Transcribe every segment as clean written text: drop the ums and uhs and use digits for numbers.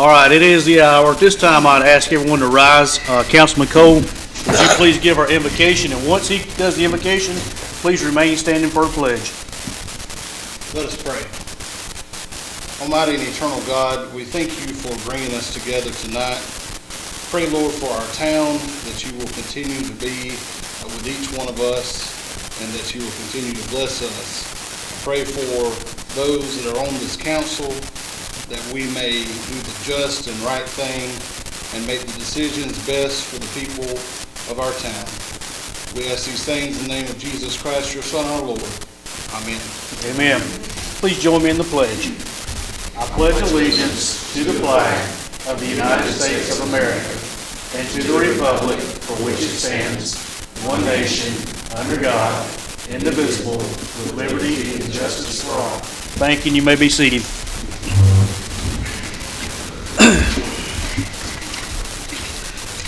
All right, it is the hour. At this time, I'd ask everyone to rise. Councilman Cole, would you please give our invocation? And once he does the invocation, please remain standing for a pledge. Let us pray. Almighty and eternal God, we thank you for bringing us together tonight. Pray, Lord, for our town, that you will continue to be with each one of us and that you will continue to bless us. Pray for those that are on this council, that we may do the just and right thing and make the decisions best for the people of our town. We ask these things in the name of Jesus Christ, your Son, our Lord. Amen. Amen. Please join me in the pledge. I pledge allegiance to the flag of the United States of America and to the republic for which it stands, one nation, under God, indivisible, with liberty and justice for all. Thank you, and you may be seated.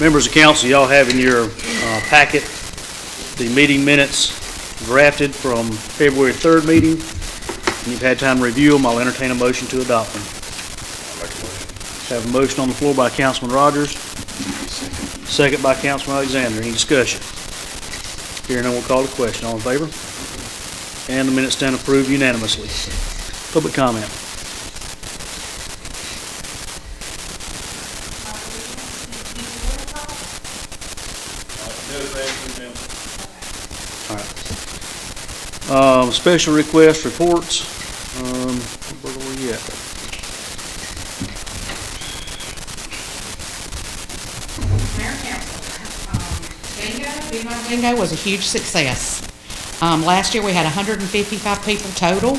Members of council, y'all have in your packet the meeting minutes drafted from February 3rd meeting. You've had time to review them. I'll entertain a motion to adopt them. Have a motion on the floor by Councilman Rogers. Second by Councilman Alexander. Any discussion? Hearing none, we'll call the question. All in favor? And the minutes stand approved unanimously. Public comment. All right. Special request reports. Where are we at? Bingo was a huge success. Last year we had 155 people total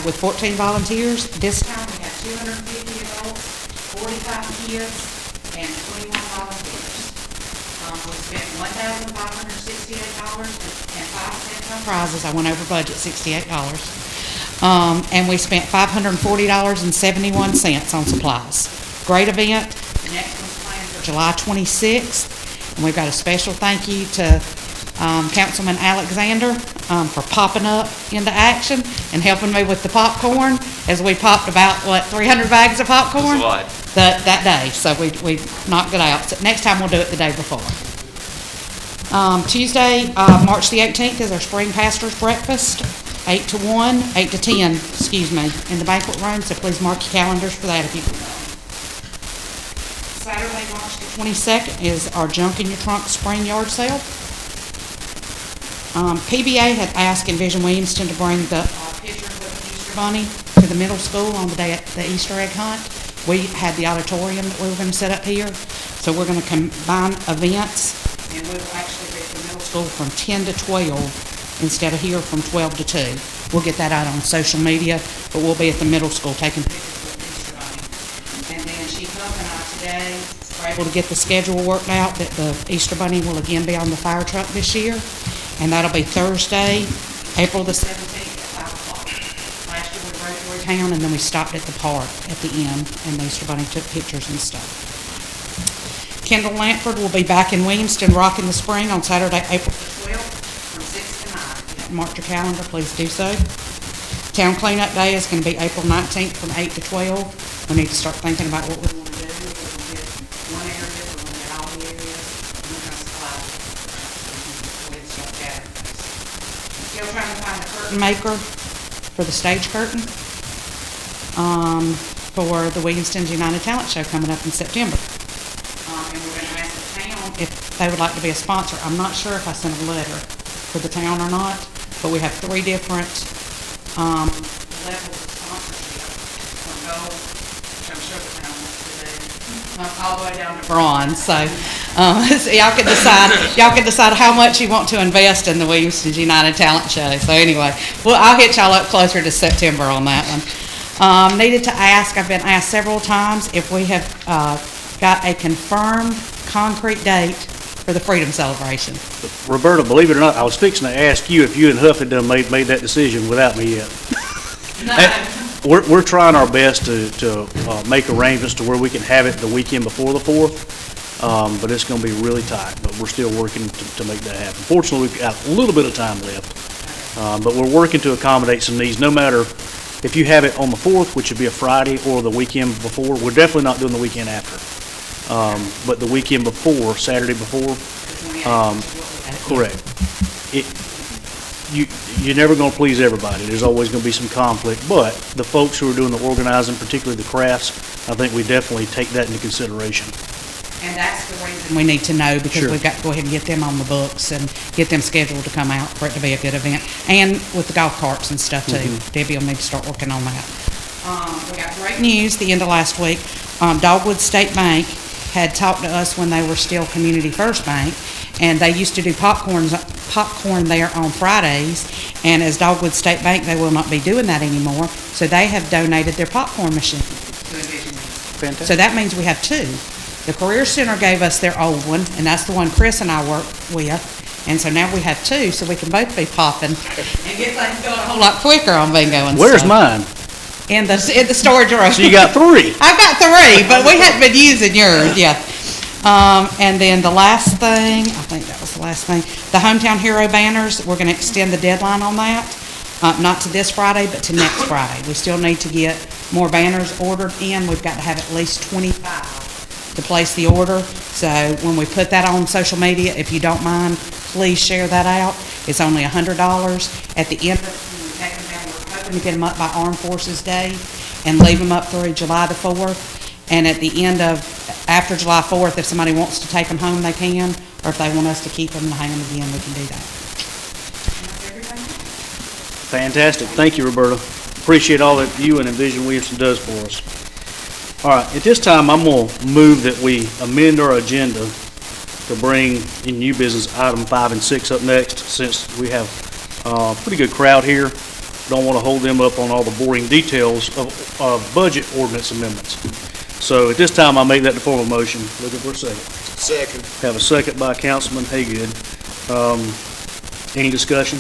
with 14 volunteers. This time we have 250 adults, 45 kids, and 21 volunteers. We spent $1,568 and 5 cents on prizes. I went over budget, $68. And we spent $540.71 on supplies. Great event. The next one's planned for July 26th. And we've got a special thank you to Councilman Alexander for popping up into action and helping me with the popcorn, as we popped about, 300 bags of popcorn? That day. So we knocked it out. So next time we'll do it the day before. Tuesday, March the 18th is our spring pastors breakfast, 8 to 10, in the banquet room. So please mark your calendars for that if you can. Saturday, March the 22nd is our Junk in Your Trunk spring yard sale. PBA had asked Envision Williamston to bring the pictures of the Easter Bunny to the middle school on the day of the Easter egg hunt. We had the auditorium that we were going to set up here, so we're going to combine events, and we will actually be at the middle school from 10 to 12 instead of here from 12 to 2. We'll get that out on social media, but we'll be at the middle school taking pictures of the Easter Bunny. And then Chief Huff and I today were able to get the schedule worked out that the Easter Bunny will again be on the fire truck this year. And that'll be Thursday, April the 17th at 5 o'clock. Last year we rode through town and then we stopped at the park at the end and the Easter Bunny took pictures and stuff. Kendall Lampford will be back in Williamston rocking the spring on Saturday, April the 12th from 6 to 9. If you haven't marked your calendar, please do so. Town Cleanup Day is going to be April 19th from 8 to 12. We need to start thinking about what we want to do. We're going to get one area, we're going to get all the areas, and we're going to supply it. Still trying to find a curtain maker for the stage curtain for the Williamston's United Talent Show coming up in September. And we're going to ask the town if they would like to be a sponsor. I'm not sure if I sent a letter for the town or not, but we have 3 different levels of sponsorship, from gold, which I'm sure the town wants to do, all the way down to bronze. So y'all can decide how much you want to invest in the Williamston United Talent Show. So anyway, well, I'll hit y'all up closer to September on that one. Needed to ask, I've been asked several times if we have got a confirmed concrete date for the Freedom Celebration. Roberta, believe it or not, I was fixing to ask you if you and Huff had made that decision without me yet. No. We're trying our best to make arrangements to where we can have it the weekend before the 4th. But it's going to be really tight, but we're still working to make that happen. Fortunately, we've got a little bit of time left, but we're working to accommodate some needs. No matter if you have it on the 4th, which would be a Friday, or the weekend before, we're definitely not doing the weekend after. But the weekend before, Saturday before, correct. You're never going to please everybody. There's always going to be some conflict, but the folks who are doing the organizing, particularly the crafts, I think we definitely take that into consideration. And that's the reason we need to know, because Sure. we've got to go ahead and get them on the books and get them scheduled to come out for it to be a good event. And with the golf carts and stuff too. Debbie will need to start working on that. We got great news the end of last week. Dogwood State Bank had talked to us when they were still Community First Bank, and they used to do popcorn there on Fridays, and as Dogwood State Bank, they will not be doing that anymore, so they have donated their popcorn machine. Fantastic. So that means we have two. The Career Center gave us their old one, and that's the one Chris and I work with, and so now we have two, so we can both be popping and get things going a whole lot quicker on bingo and Where's stuff. mine? In the storage room. So you got 3. I've got 3, but we hadn't been using yours, yeah. And then the last thing, I think that was the last thing, the Hometown Hero banners, we're gonna extend the deadline on that. Not to this Friday, but to next Friday. We still need to get more banners ordered in. We've got to have at least 25 to place the order. So when we put that on social media, if you don't mind, please share that out. It's only $100. At the end of it, when we take them down, we're hoping to get them up by Armed Forces Day and leave them up through July the 4th. And at the end of, after July 4th, if somebody wants to take them home, they can. Or if they want us to keep them and hang them again, we can do that. Fantastic. Thank you, Roberta. Appreciate all that you and Envision Williamston does for us. All right, at this time, I'm going to move that we amend our agenda to bring in new business item 5 and 6 up next, since we have a pretty good crowd here. Don't want to hold them up on all the boring details of budget ordinance amendments. So at this time, I'll make that the form of motion. Looking for a second. Second. Have a second by Councilman Haygood. Any discussion?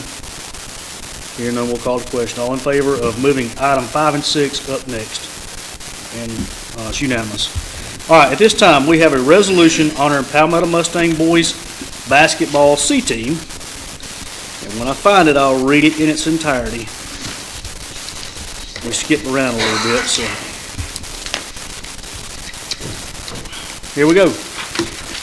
Here none, we'll call the question. All in favor of moving item 5 and 6 up next? And it's unanimous. All right, at this time, we have a resolution honoring Palmetto Mustang Boys Basketball C Team. And when I find it, I'll read it in its entirety. We skipped around a little bit, so. Here we go.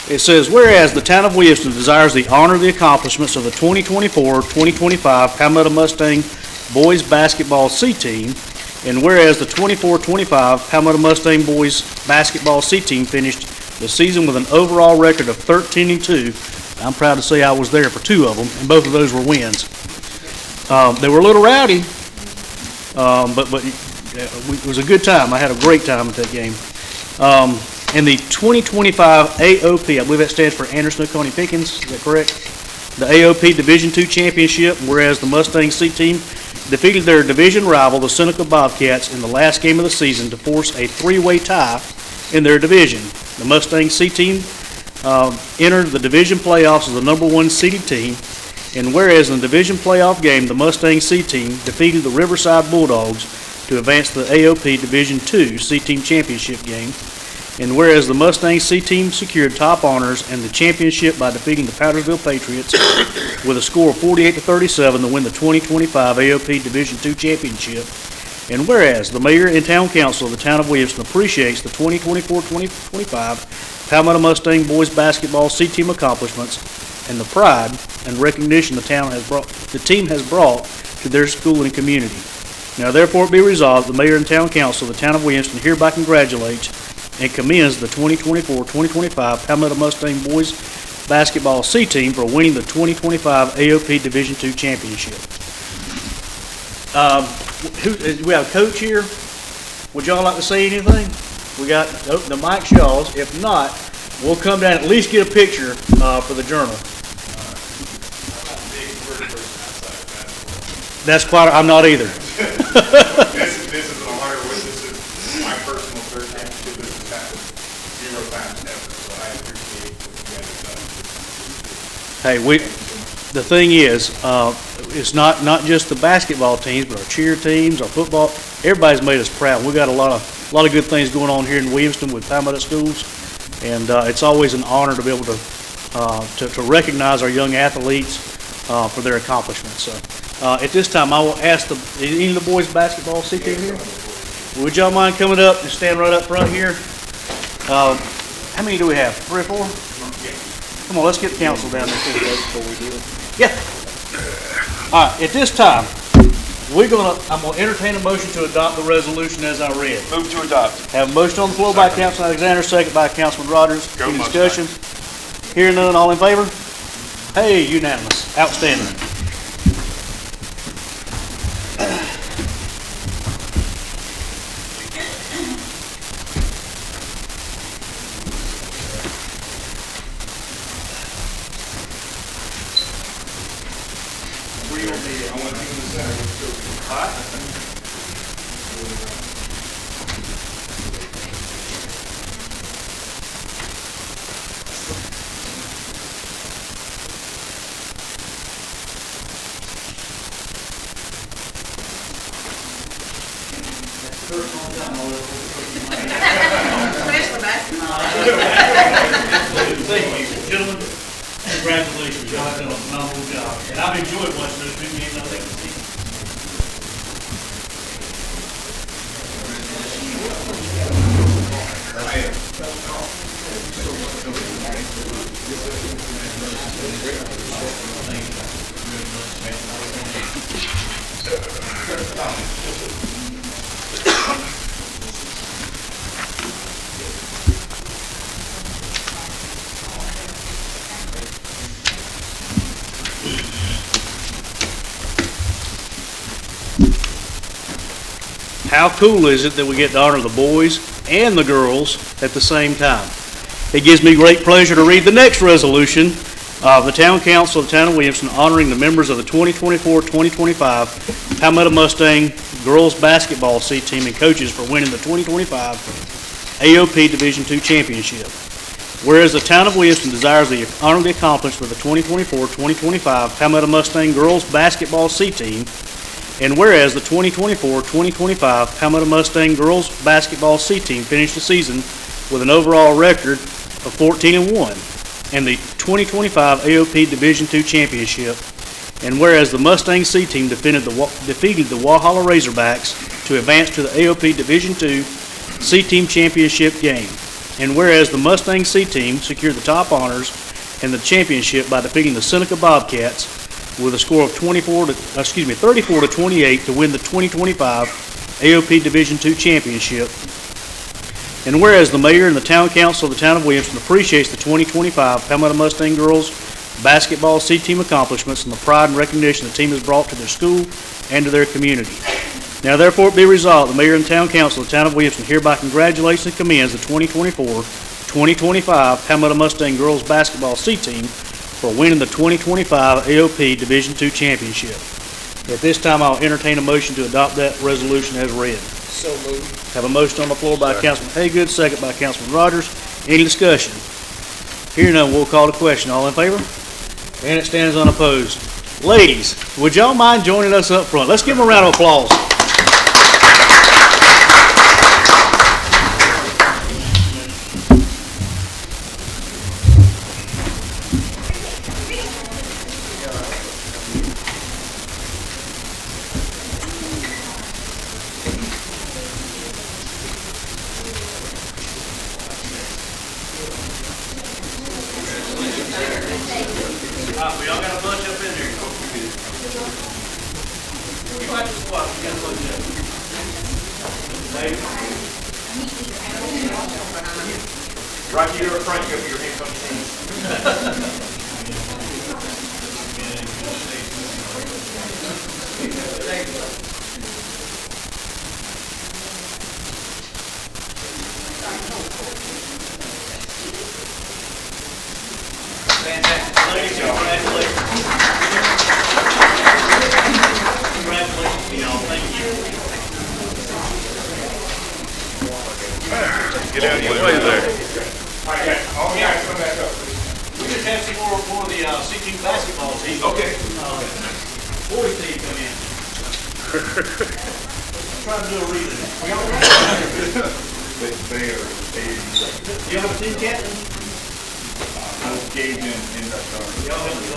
It says, whereas the town of Williamston desires to honor the accomplishments of the 2024-2025 Palmetto Mustang Boys Basketball C Team, and whereas the 24-25 Palmetto Mustang Boys Basketball C Team finished the season with an overall record of 13-2, I'm proud to say I was there for 2 of them, and both of those were wins. They were a little rowdy, but it was a good time. I had a great time at that game. And the 2025 AOP, I believe that stands for Anderson Oconee Pickens, is that correct? The AOP Division II Championship, whereas the Mustang C Team defeated their division rival, the Seneca Bobcats, in the last game of the season to force a 3-way tie in their division. The Mustang C Team entered the division playoffs as the number 1 seeded team, and whereas in the division playoff game, the Mustang C Team defeated the Riverside Bulldogs to advance to the AOP Division II C Team Championship game, and whereas the Mustang C Team secured top honors and the championship by defeating the Powdersville Patriots with a score of 48-37 to win the 2025 AOP Division II Championship, and whereas the Mayor and Town Council of the Town of Williamston appreciates the 2024-2025 Palmetto Mustang Boys Basketball C Team accomplishments and the pride and recognition the team has brought to their school and community. Now therefore it be resolved, the Mayor and Town Council of the Town of Williamston hereby congratulates and commends the 2024-2025 Palmetto Mustang Boys Basketball C Team for winning the 2025 AOP Division II Championship. We have a coach here. Would y'all like to say anything? We got the Mike Shaws. If not, we'll come down and at least get a picture for the journal. That's quite. I'm not either. This is an honor. This is my personal third championship. This has happened 0 times ever, so I appreciate what you guys have done. Hey, the thing is, it's not just the basketball teams, but our cheer teams, our football. Everybody's made us proud. We got a lot of good things going on here in Williamston with Palmetto schools, and it's always an honor to be able to recognize our young athletes for their accomplishments. So, At this time, I will ask any of the boys basketball C team here? Would y'all mind coming up and stand right up front here? How many do we have? 3 or 4? Come on, let's get the council down there too. Yeah. All right, at this time, I'm gonna entertain a motion to adopt the resolution as I read. Move to adopt. Have a motion on the floor by Councilman Alexander, second by Councilman Rogers. Go Any Mustangs. discussion? Hearing none, all in favor? Hey, unanimous. Outstanding. Thank you, gentlemen. Congratulations, y'all have done a phenomenal job. And I've enjoyed watching those two games. I think the team. How cool is it that we get to honor the boys and the girls at the same time? It gives me great pleasure to read the next resolution of the Town Council of the Town of Williamston honoring the members of the 2024-2025 Palmetto Mustang Girls Basketball C Team and coaches for winning the 2025 AOP Division II Championship. Whereas the Town of Williamston desires to honor the accomplishment of the 2024-2025 Palmetto Mustang Girls Basketball C Team, and whereas the 2024-2025 Palmetto Mustang Girls Basketball C Team finished the season with an overall record of 14-1 and the 2025 AOP Division II Championship, and whereas the Mustang C Team defeated the Walhalla Razorbacks to advance to the AOP Division II C Team Championship game, and whereas the Mustang C Team secured the top honors in the championship by defeating the Seneca Bobcats with a score of 34 to 28 to win the 2025 AOP Division II Championship. And whereas the Mayor and the Town Council of the Town of Williamston appreciates the 2025 Palmetto Mustang Girls Basketball C Team accomplishments and the pride and recognition the team has brought to their school and to their community. Now therefore it be resolved, the Mayor and Town Council of the Town of Williamston hereby congratulates and commends the 2024-2025 Palmetto Mustang Girls Basketball C Team for winning the 2025 AOP Division II Championship. At this time, I'll entertain a motion to adopt that resolution as read. So moved. Have a motion on the floor by Councilman Haygood, second by Councilman Rogers. Any discussion? Hearing none, we'll call the question. All in favor? And it stands unopposed. Ladies, would y'all mind joining us up front? Let's give them a round of applause. We all got a bunch up in there. You have to squat. You got a bunch up. Right here up front, you have your hands on your knees. Fantastic. Ladies, congratulations. Congratulations to y'all. Thank you. Get out of your way there. All right, guys. All guys, come back up, please. We just have some more for the C-Team basketball team. Okay. Boys team come in. Try to do a read. We all right? They are Do you have a team captain? engaged in that. Y'all have to go.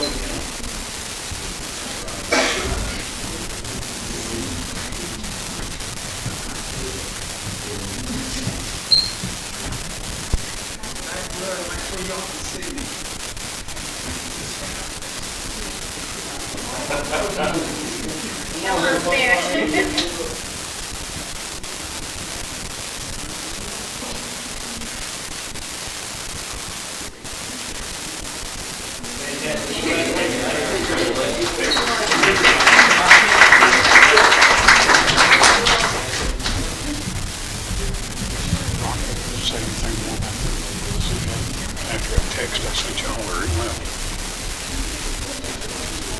Say anything more about that. After that text I sent you all or email.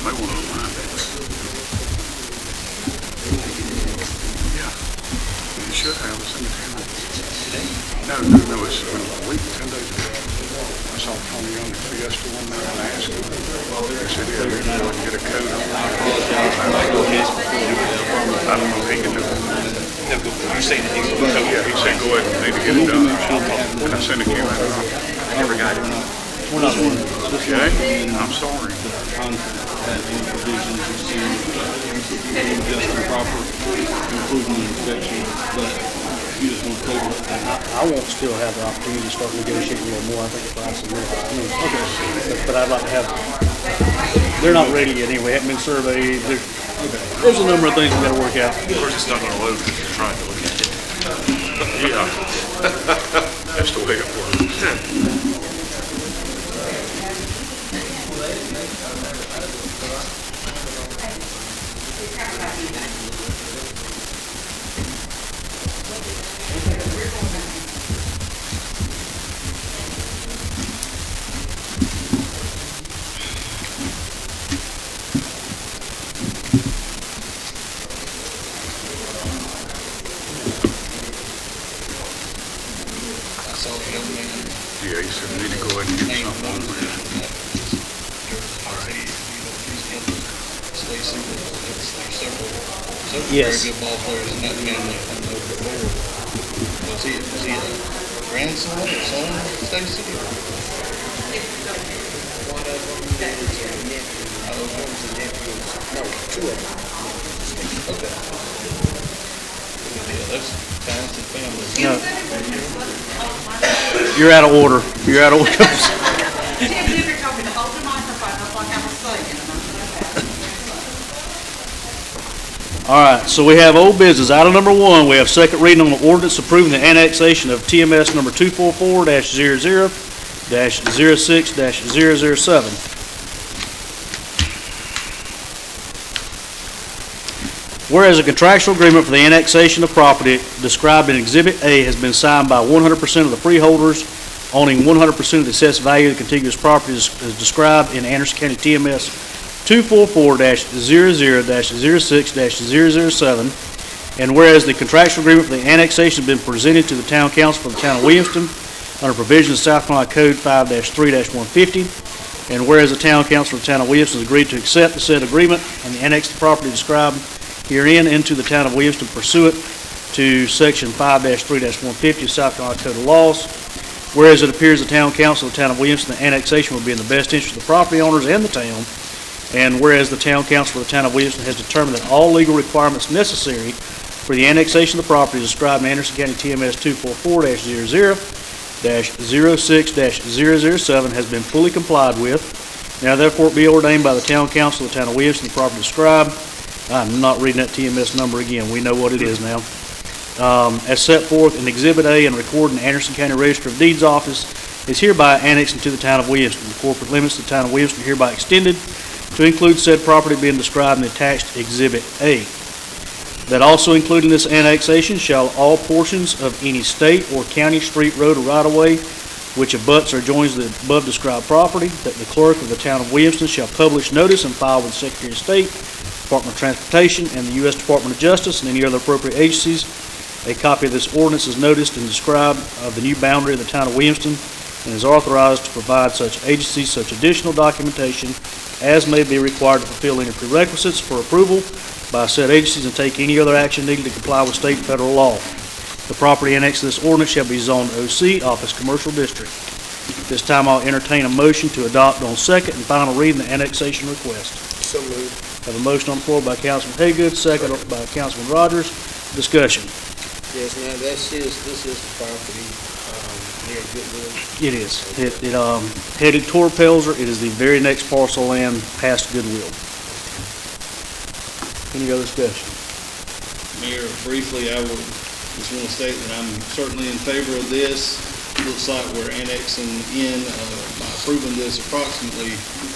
May want to remind that. Yeah. You should have. It's in the town. No, it's been a week, 10 days ago. I saw Tony on the Fiesta one there and I asked him. He said, yeah, we can get a code on it. I don't know if he can do it. You saying that he was Yeah, he said go ahead and need to get it done. And I sent a cue out. I never got it. We're not doing it. Okay, I'm sorry. Contract has any provisions you see, just improper, including the inspection, but you just want to table it. I won't still have the opportunity to start negotiating a little more. I think the price is really high. I mean, okay. But I'd like to have, they're not ready yet anyway, haven't been surveyed. There's a number of things we gotta work out. Of course, it's not gonna load because you're trying to look at it. Yeah. That's the way it works. Yeah, he said we need to go ahead and get something on there. Yes. Very good ball players in that family. I know the player. Was he a grandson or son of Stacy? Okay. Yeah, that's talented family. No. You're out of order. You're out of order. Tim Newbert told me to hold the microphone up like I was saying, and I'm All right, so we have old business. Item number 1, we have second reading on the ordinance approving the annexation of TMS number 244-00-06-007. Whereas a contractual agreement for the annexation of property described in Exhibit A has been signed by 100% of the freeholders owning 100% of the assessed value of the contiguous property as described in Anderson County TMS 244-00-06-007. And whereas the contractual agreement for the annexation has been presented to the Town Council for the Town of Williamston under provisions of South Carolina Code 5-3-150. And whereas the Town Council of the Town of Williamston has agreed to accept the said agreement and the annexed property described herein into the Town of Williamston pursuant to Section 5-3-150 of South Carolina Code of Laws. Whereas it appears the Town Council of the Town of Williamston, the annexation will be in the best interest of the property owners and the town. And whereas the Town Council of the Town of Williamston has determined that all legal requirements necessary for the annexation of the property described in Anderson County TMS 244-00-06-007 has been fully complied with. Now therefore be ordained by the Town Council of the Town of Williamston, the property described. I'm not reading that TMS number again. We know what it is now. As set forth in Exhibit A and recorded in Anderson County Register of Deeds Office, is hereby annexed into the Town of Williamston. The corporate limits of the Town of Williamston are hereby extended to include said property being described in the attached Exhibit A. That also including this annexation shall all portions of any state or county street, road, or right-of-way which abuts or adjoins the above described property, that the clerk of the Town of Williamston shall publish notice and file with the Secretary of State, Department of Transportation, and the U.S. Department of Justice, and any other appropriate agencies. A copy of this ordinance is noticed and described of the new boundary of the Town of Williamston and is authorized to provide such agencies such additional documentation as may be required to fulfill any prerequisites for approval by said agencies and take any other action needed to comply with state and federal law. The property annexed to this ordinance shall be zoned OC, Office Commercial District. This time I'll entertain a motion to adopt on second and final reading the annexation request. So moved. Have a motion on the floor by Councilman Haygood, second by Councilman Rogers. Discussion. Yes, now this is the property, It is. Headed toward Pelzer. It is the very next parcel of land past Goodwill. Any other discussion? Mayor, briefly, I would just want to state that I'm certainly in favor of this. Looks like we're annexing in, by approving this, approximately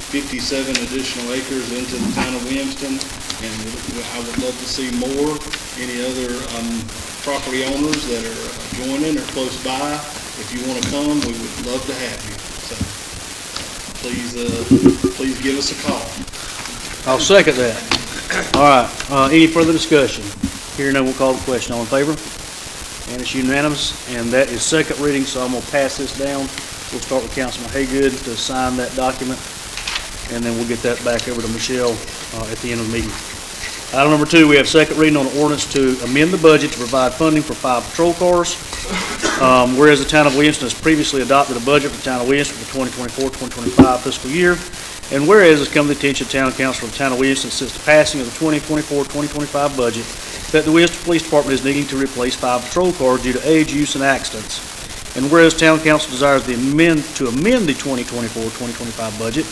57 additional acres into the town of Williamston. And I would love to see more. Any other property owners that are joining or close by, if you want to come, we would love to have you. So please give us a call. I'll second that. All right, any further discussion? Hearing none, we'll call the question. All in favor? And it's unanimous, and that is second reading, so I'm gonna pass this down. We'll start with Councilman Haygood to sign that document, and then we'll get that back over to Michelle, at the end of the meeting. Item number 2, we have second reading on the ordinance to amend the budget to provide funding for 5 patrol cars. Whereas the town of Williamston has previously adopted a budget for the town of Williamston for 2024-2025 fiscal year, and whereas it's come to the attention of town council of the town of Williamston since the passing of the 2024-2025 budget, that the Williamston Police Department is needing to replace 5 patrol cars due to age, use, and accidents. And whereas town council desires to amend the 2024-2025 budget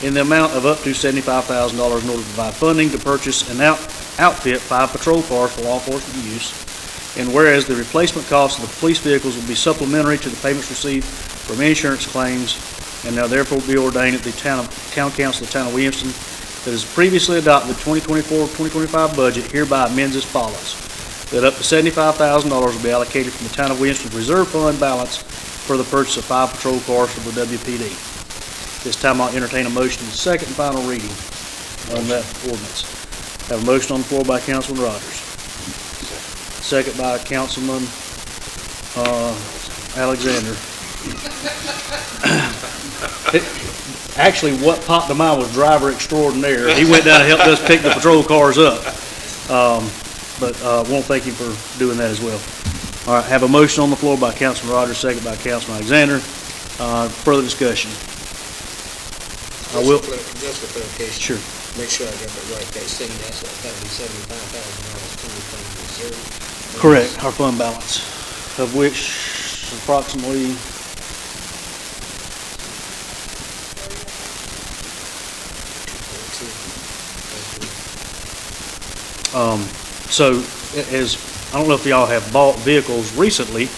in the amount of up to $75,000 in order to provide funding to purchase and outfit 5 patrol cars for law enforcement use. And whereas the replacement cost of the police vehicles will be supplementary to the payments received from insurance claims, and now therefore be ordained at the town council of the town of Williamston that has previously adopted the 2024-2025 budget hereby amends as follows. That up to $75,000 will be allocated from the town of Williamston's reserve fund balance for the purchase of 5 patrol cars for the WPD. This time I'll entertain a motion in second and final reading on that ordinance. Have a motion on the floor by Councilman Rogers. Second by Councilman Alexander. Actually, what popped to mind was driver extraordinaire. He went down and helped us pick the patrol cars up. But won't thank him for doing that as well. All right, have a motion on the floor by Councilman Rogers, second by Councilman Alexander. Further discussion? I will. Just for clarification. Sure. Make sure I got that right. They saying that's that'll be $75,000 coming from the reserve. Correct, our fund balance, of which approximately so as I don't know if y'all have bought vehicles recently,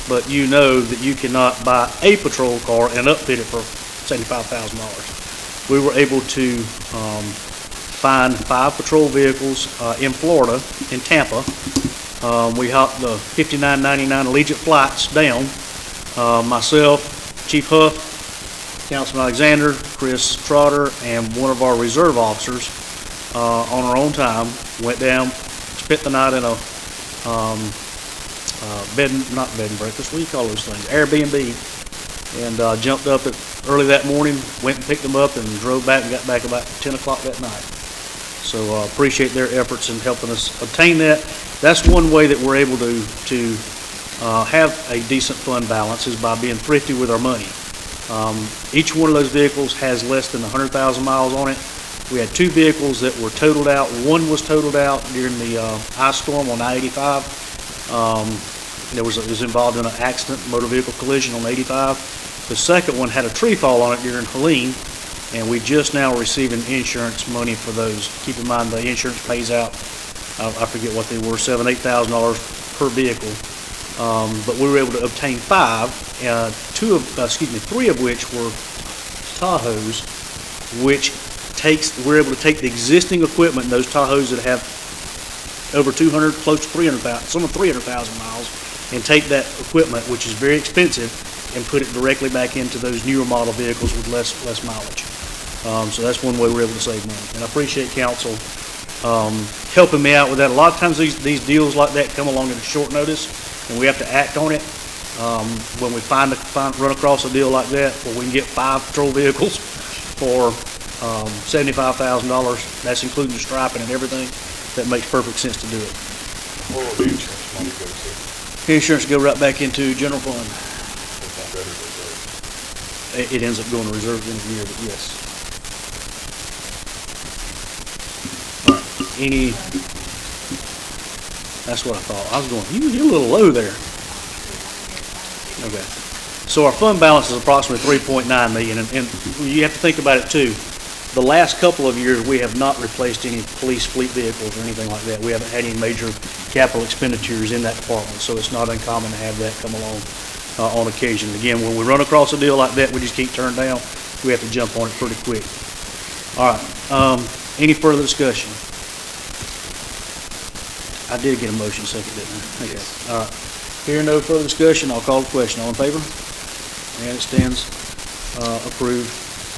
but you know that you cannot buy a patrol car and upfit it for $75,000. We were able to find 5 patrol vehicles in Florida, in Tampa. We hopped the 59.99 Allegiant flights down. Myself, Chief Huff, Councilman Alexander, Chris Trotter, and one of our reserve officers on our own time went down, spent the night in a not bed and breakfast, what do you call those things? Airbnb, and jumped up early that morning, went and picked them up, and drove back and got back about 10 o'clock that night. So appreciate their efforts in helping us obtain that. That's one way that we're able to have a decent fund balance is by being thrifty with our money. Each one of those vehicles has less than 100,000 miles on it. We had 2 vehicles that were totaled out. One was totaled out during the ice storm on I-85. It was involved in an accident, motor vehicle collision on 85. The second one had a tree fall on it during Helene, and we just now receiving insurance money for those. Keep in mind the insurance pays out, I forget what they were, $7,000 to $8,000 per vehicle. But we were able to obtain 5, 3 of which were Tahoes, which we're able to take the existing equipment in those Tahoes that have over 200, close to 300,000, some of 300,000 miles, and take that equipment, which is very expensive, and put it directly back into those newer model vehicles with less mileage. So that's one way we're able to save money. And I appreciate council helping me out with that. A lot of times these deals like that come along at a short notice, and we have to act on it. When we run across a deal like that, where we can get 5 patrol vehicles for $75,000, that's including the striping and everything, that makes perfect sense to do it. Where will the insurance money go to? Insurance go right back into general fund. It ends up going to reserve at the end of the year, but yes. All right. That's what I thought. I was going, you're a little low there. Okay. So our fund balance is approximately 3.9 million, and you have to think about it too. The last couple of years, we have not replaced any police fleet vehicles or anything like that. We haven't had any major capital expenditures in that department, so it's not uncommon to have that come along on occasion. Again, when we run across a deal like that, we just keep turned down. We have to jump on it pretty quick. All right. Any further discussion? I did get a motion second, didn't I? Okay. All right. Hearing no further discussion, I'll call the question. All in favor? And it stands approved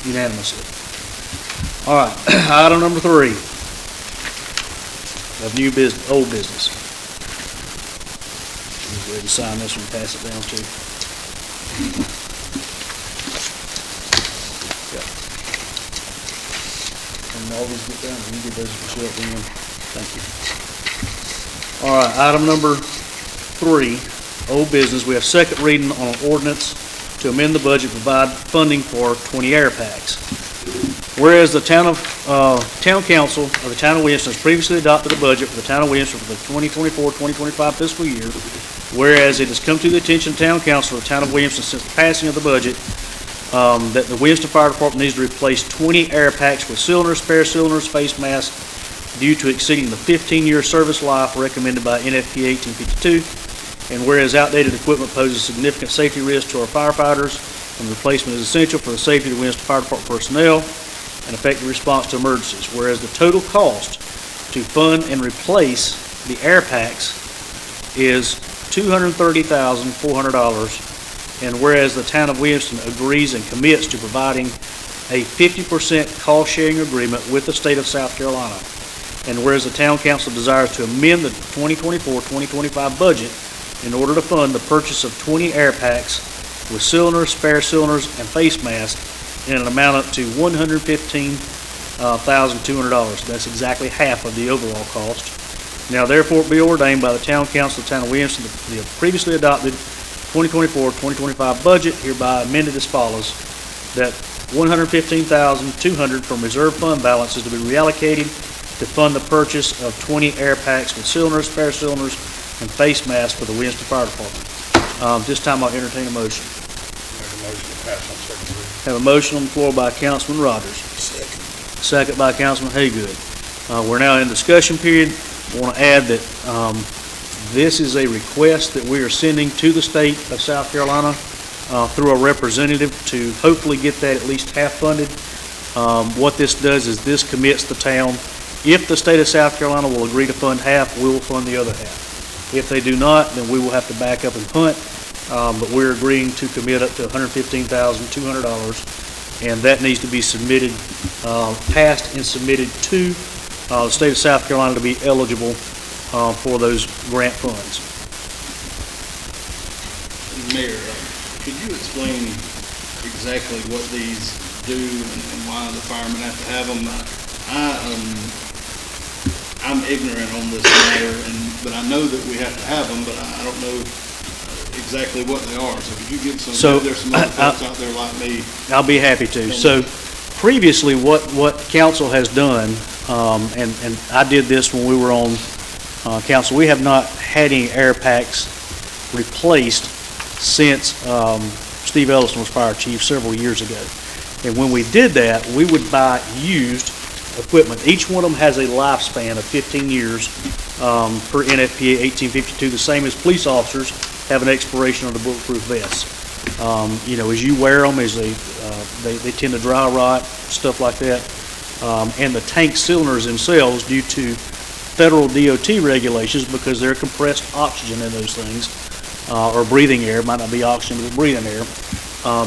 unanimously. All right, item number 3 of new business, old business. Go ahead and sign this one, pass it down too. Yep. And all these get done, you can get those to Michelle at the end. Thank you. All right, item number 3, old business. We have second reading on an ordinance to amend the budget, provide funding for 20 air packs. Whereas the town council of the town of Williamston has previously adopted a budget for the town of Williamston for the 2024-2025 fiscal year, whereas it has come to the attention of the town council of the town of Williamston since the passing of the budget that the Williamston Fire Department needs to replace 20 air packs with cylinders, spare cylinders, face masks due to exceeding the 15-year service life recommended by NFPA 1852, and whereas outdated equipment poses significant safety risk to our firefighters and replacement is essential for the safety of the Williamston Fire Department personnel and effective response to emergencies, whereas the total cost to fund and replace the air packs is $230,400, and whereas the town of Williamston agrees and commits to providing a 50% cost-sharing agreement with the state of South Carolina, and whereas the town council desires to amend the 2024-2025 budget in order to fund the purchase of 20 air packs with cylinders, spare cylinders, and face masks in an amount up to $115,200. That's exactly half of the overall cost. Now therefore be ordained by the town council of the town of Williamston that the previously adopted 2024-2025 budget hereby amended as follows, that $115,200 from reserve fund balance is to be reallocated to fund the purchase of 20 air packs with cylinders, spare cylinders, and face masks for the Williamston Fire Department. This time I'll entertain a motion. Make a motion to pass on second reading. Have a motion on the floor by Councilman Rogers. Second by Councilman Haygood. We're now in discussion period. I want to add that this is a request that we are sending to the state of South Carolina through a representative to hopefully get that at least half funded. What this does is this commits the town. If the state of South Carolina will agree to fund half, we will fund the other half. If they do not, then we will have to back up and punt. But we're agreeing to commit up to $115,200, and that needs to be submitted, passed and submitted to the state of South Carolina to be eligible for those grant funds. Mayor, could you explain exactly what these do and why the firemen have to have them? I'm ignorant on this matter, but I know that we have to have them, but I don't know exactly what they are. So could you give some, there's some other folks out there like me. I'll be happy to. So previously what council has done, and I did this when we were on council, we have not had any air packs replaced since Steve Ellison was fire chief several years ago. And when we did that, we would buy used equipment. Each one of them has a lifespan of 15 years per NFPA 1852, the same as police officers have an expiration on the bulletproof vests. You know, as you wear them, as they tend to dry rot, stuff like that. And the tank cylinders themselves, due to federal DOT regulations, because they're compressed oxygen in those things, or breathing air, might not be oxygen, but breathing air,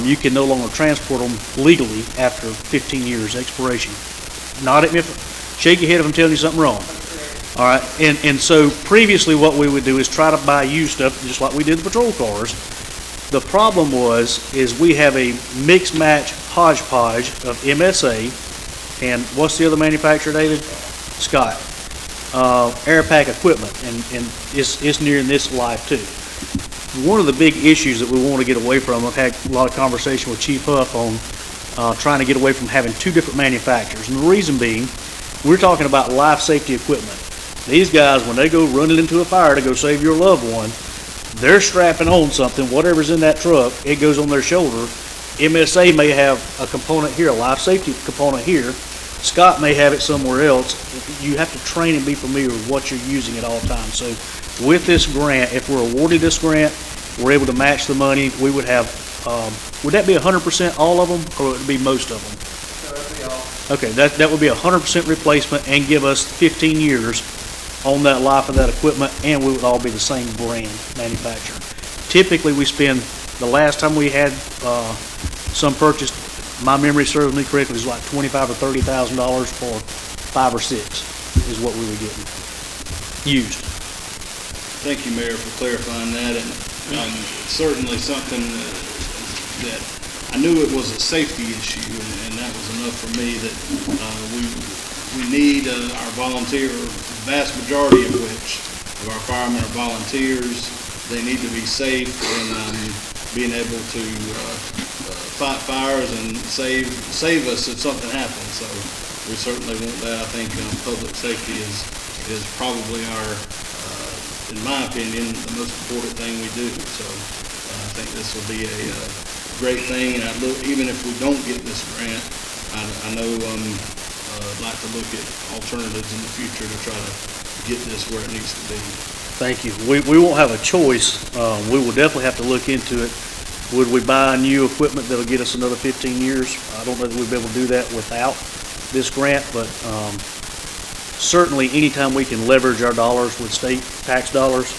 you can no longer transport them legally after 15 years expiration. Nod at me, shake your head if I'm telling you something wrong. All right, and so previously what we would do is try to buy used stuff, just like we did the patrol cars. The problem is we have a mix-match hodgepodge of MSA, and what's the other manufacturer, David? Scott. Air pack equipment, and it's nearing this life too. One of the big issues that we want to get away from, I've had a lot of conversation with Chief Huff on trying to get away from having two different manufacturers. And the reason being, we're talking about life safety equipment. These guys, when they go running into a fire to go save your loved one, they're strapping on something, whatever's in that truck, it goes on their shoulder. MSA may have a component here, a life safety component here. Scott may have it somewhere else. You have to train and be familiar with what you're using at all times. So with this grant, if we're awarded this grant, we're able to match the money, we would have, would that be 100% all of them, or would it be most of them? Okay, that would be 100% replacement and give us 15 years on that life of that equipment, and we would all be the same brand manufacturer. Typically, we spend, the last time we had some purchased, my memory serves me correctly, it was like $25,000 or $30,000 for 5 or 6 is what we were getting used. Thank you, Mayor, for clarifying that, and certainly something that I knew it was a safety issue, and that was enough for me that we need our volunteer, vast majority of which of our firemen are volunteers. They need to be safe and being able to fight fires and save us if something happens. So we certainly want that. I think public safety is probably our, in my opinion, the most important thing we do. So I think this will be a great thing. And even if we don't get this grant, I know I'd like to look at alternatives in the future to try to get this where it needs to be. Thank you. We won't have a choice. We will definitely have to look into it. Would we buy new equipment that'll get us another 15 years? I don't know that we'd be able to do that without this grant, but certainly anytime we can leverage our dollars with state tax dollars,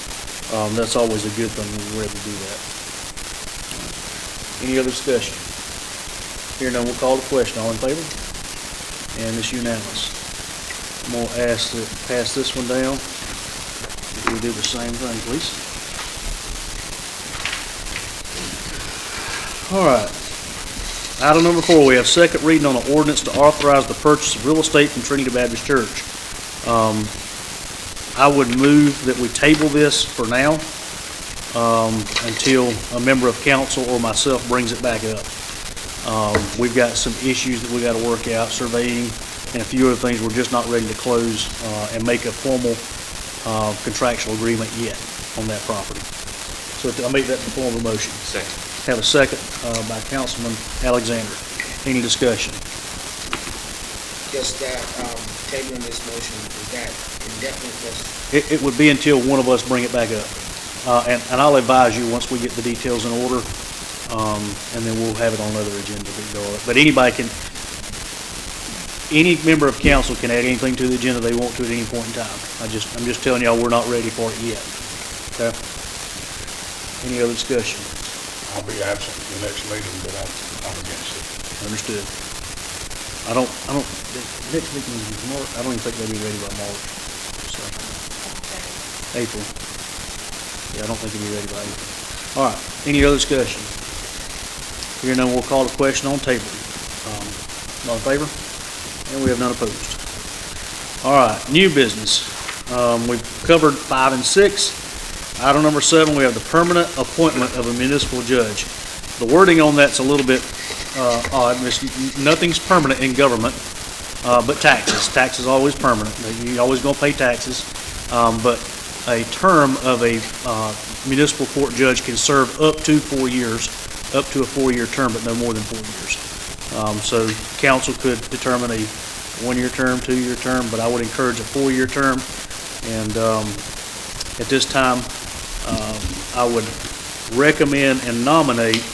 that's always a good thing when we're able to do that. Any other discussion? Here none, we'll call the question. All in favor? And it's unanimous. I'm going to ask to pass this one down. If we do the same thing, please. All right. Item number 4, we have second reading on an ordinance to authorize the purchase of real estate from Trinity Baptist Church. I would move that we table this for now until a member of council or myself brings it back up. We've got some issues that we got to work out, surveying, and a few other things. We're just not ready to close and make a formal contractual agreement yet on that property. So I make that in the form of a motion. Second. Have a second by Councilman Alexander. Any discussion? Just that, tabling this motion, is that indefinite? It would be until one of us bring it back up. And I'll advise you once we get the details in order, and then we'll have it on another agenda. But any member of council can add anything to the agenda they want to at any point in time. I'm just telling y'all we're not ready for it yet. Okay? Any other discussion? I'll be absent at the next meeting, but I'm against it. Understood. Next meeting is March. I don't even think they'll be ready by March. So, April. Yeah, I don't think they'll be ready by April. All right. Any other discussion? Here none, we'll call the question on table. All in favor? And we have none opposed. All right. New business. We've covered 5 and 6. Item number 7, we have the permanent appointment of a municipal judge. The wording on that's a little bit odd. Nothing's permanent in government, but taxes. Tax is always permanent. You're always going to pay taxes. But a term of a municipal court judge can serve up to 4 years, up to a 4-year term, but no more than 4 years. So council could determine a 1-year term, 2-year term, but I would encourage a 4-year term. And at this time, I would recommend and nominate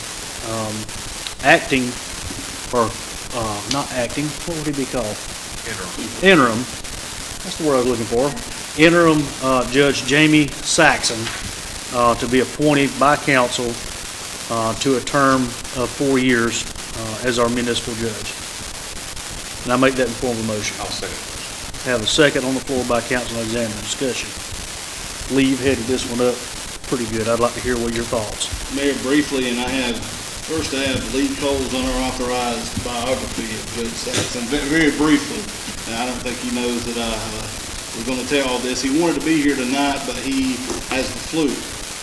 what would he be called? Interim. That's the word I was looking for. Interim Judge Jamie Saxon to be appointed by council to a term of 4 years as our municipal judge. And I make that in form of a motion. I'll second. Have a second on the floor by Councilman Alexander. Discussion. Lee, you've headed this one up pretty good. I'd like to hear what your thoughts. Mayor, briefly, and I have Lee Cole's unauthorized biography of Judge Saxon, very briefly. And I don't think he knows that I was going to tell all this. He wanted to be here tonight, but he has the flu.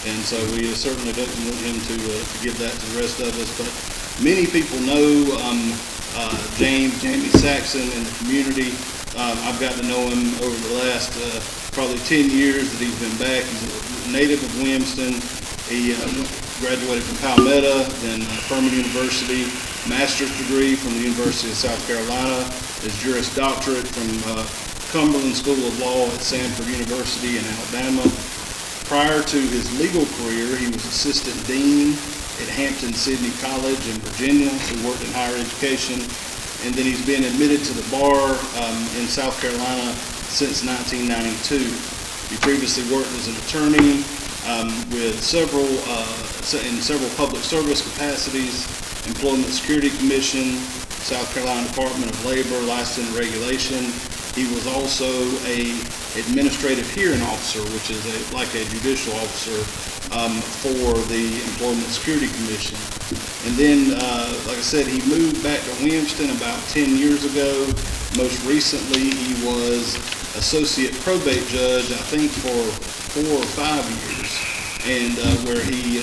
And so we certainly don't want him to give that to the rest of us. But many people know Jamie Saxon in the community. I've got to know him over the last probably 10 years that he's been back. He's a native of Williamston. He graduated from Palmetto, then Furman University, master's degree from the University of South Carolina, his Juris Doctorate from Cumberland School of Law at Samford University in Alabama. Prior to his legal career, he was assistant dean at Hampton-Sydney College in Virginia. He worked in higher education, and then he's been admitted to the bar in South Carolina since 1992. He previously worked as an attorney with in several public service capacities, Employment Security Commission, South Carolina Department of Labor, Licensing and Regulation. He was also a administrative hearing officer, which is like a judicial officer for the Employment Security Commission. And then, like I said, he moved back to Williamston about 10 years ago. Most recently, he was associate probate judge, I think, for 4 or 5 years, and where he,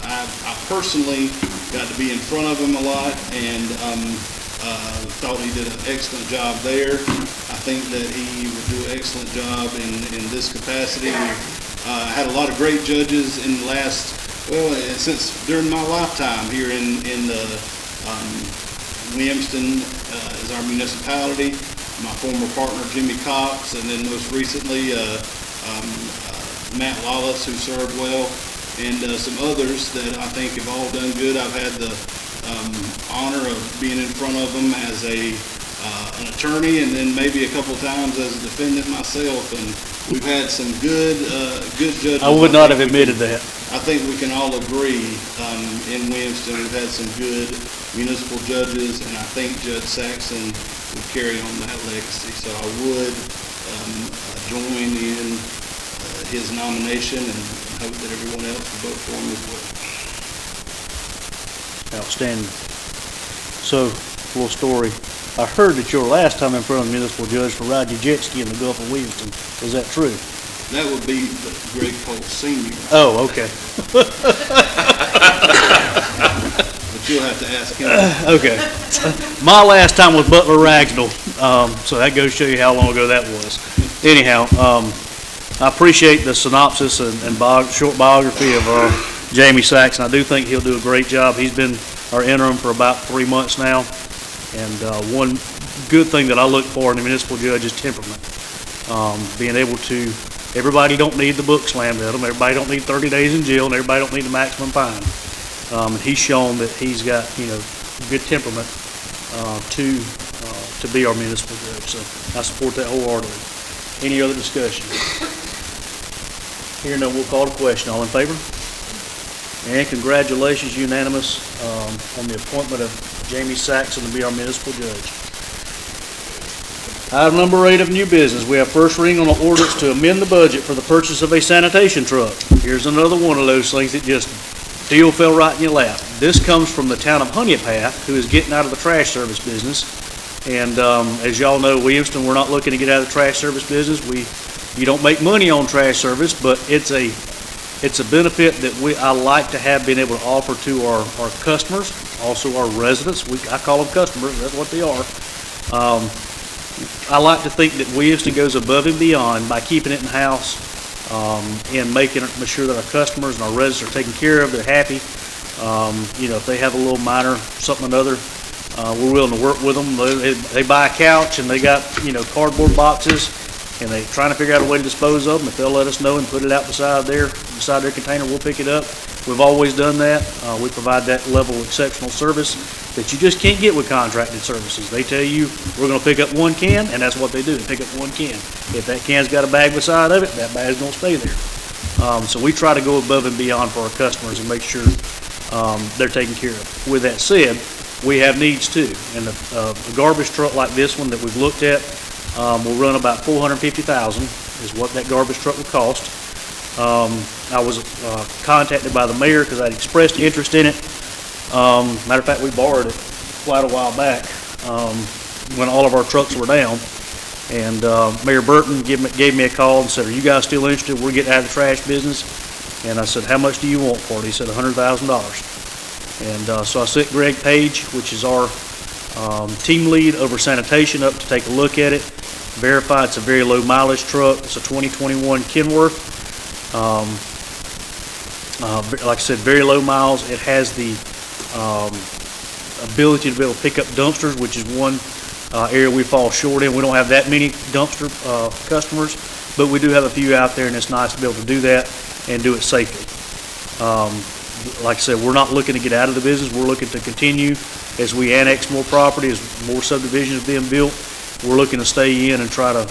I personally got to be in front of him a lot, and thought he did an excellent job there. I think that he would do an excellent job in this capacity. We've had a lot of great judges in the last, well, since during my lifetime here in Williamston as our municipality. My former partner Jimmy Cox, and then most recently Matt Lawless, who served well, and some others that I think have all done good. I've had the honor of being in front of them as an attorney, and then maybe a couple times as a defendant myself, and we've had some good judges. I would not have admitted that. I think we can all agree in Williamston we've had some good municipal judges, and I think Judge Saxon would carry on that legacy. So I would join in his nomination and hope that everyone else will vote for him as well. Outstanding. So, little story. I heard that your last time in front of the municipal judge for riding your jet ski in the Gulf of Williamston. Is that true? That would be Greg Cole Sr. Oh, okay. But you'll have to ask him. Okay. My last time was Butler Ragsdale, so that goes to show you how long ago that was. Anyhow, I appreciate the synopsis and short biography of Jamie Saxon. I do think he'll do a great job. He's been our interim for about 3 months now, and one good thing that I look for in a municipal judge is temperament. Being able to, everybody don't need the book slammed at them, everybody don't need 30 days in jail, and everybody don't need the maximum fine. And he's shown that he's got, good temperament to be our municipal judge. So I support that wholeheartedly. Any other discussion? Here none, we'll call the question. All in favor? And congratulations, unanimous, on the appointment of Jamie Saxon to be our municipal judge. Item number 8 of new business. We have first reading on an ordinance to amend the budget for the purchase of a sanitation truck. Here's another one of those things that just deal fell right in your lap. This comes from the town of Honeypath, who is getting out of the trash service business. And as y'all know, Williamston, we're not looking to get out of the trash service business. You don't make money on trash service, but it's a benefit that I like to have been able to offer to our customers, also our residents. I call them customers, that's what they are. I like to think that Williamston goes above and beyond by keeping it in-house and making sure that our customers and our residents are taken care of, they're happy. If they have a little minor something or another, we're willing to work with them. They buy a couch and they got, cardboard boxes, and they're trying to figure out a way to dispose of them. If they'll let us know and put it out beside their container, we'll pick it up. We've always done that. We provide that level of exceptional service that you just can't get with contracted services. They tell you, we're going to pick up 1 can, and that's what they do. They pick up 1 can. If that can's got a bag beside of it, that bag's going to stay there. So we try to go above and beyond for our customers and make sure they're taken care of. With that said, we have needs too. And a garbage truck like this one that we've looked at will run about $450,000 is what that garbage truck will cost. I was contacted by the mayor because I'd expressed interest in it. Matter of fact, we borrowed it quite a while back when all of our trucks were down. And Mayor Burton gave me a call and said, "Are you guys still interested? We're getting out of the trash business." And I said, "How much do you want for it?" He said, $100,000. And so I sent Greg Page, which is our team lead over sanitation, up to take a look at it, verify it's a very low mileage truck. It's a 2021 Kenworth. Like I said, very low miles. It has the ability to be able to pick up dumpsters, which is one area we fall short in. We don't have that many dumpster customers, but we do have a few out there, and it's nice to be able to do that and do it safely. Like I said, we're not looking to get out of the business. We're looking to continue as we annex more property, as more subdivisions being built. We're looking to stay in and try to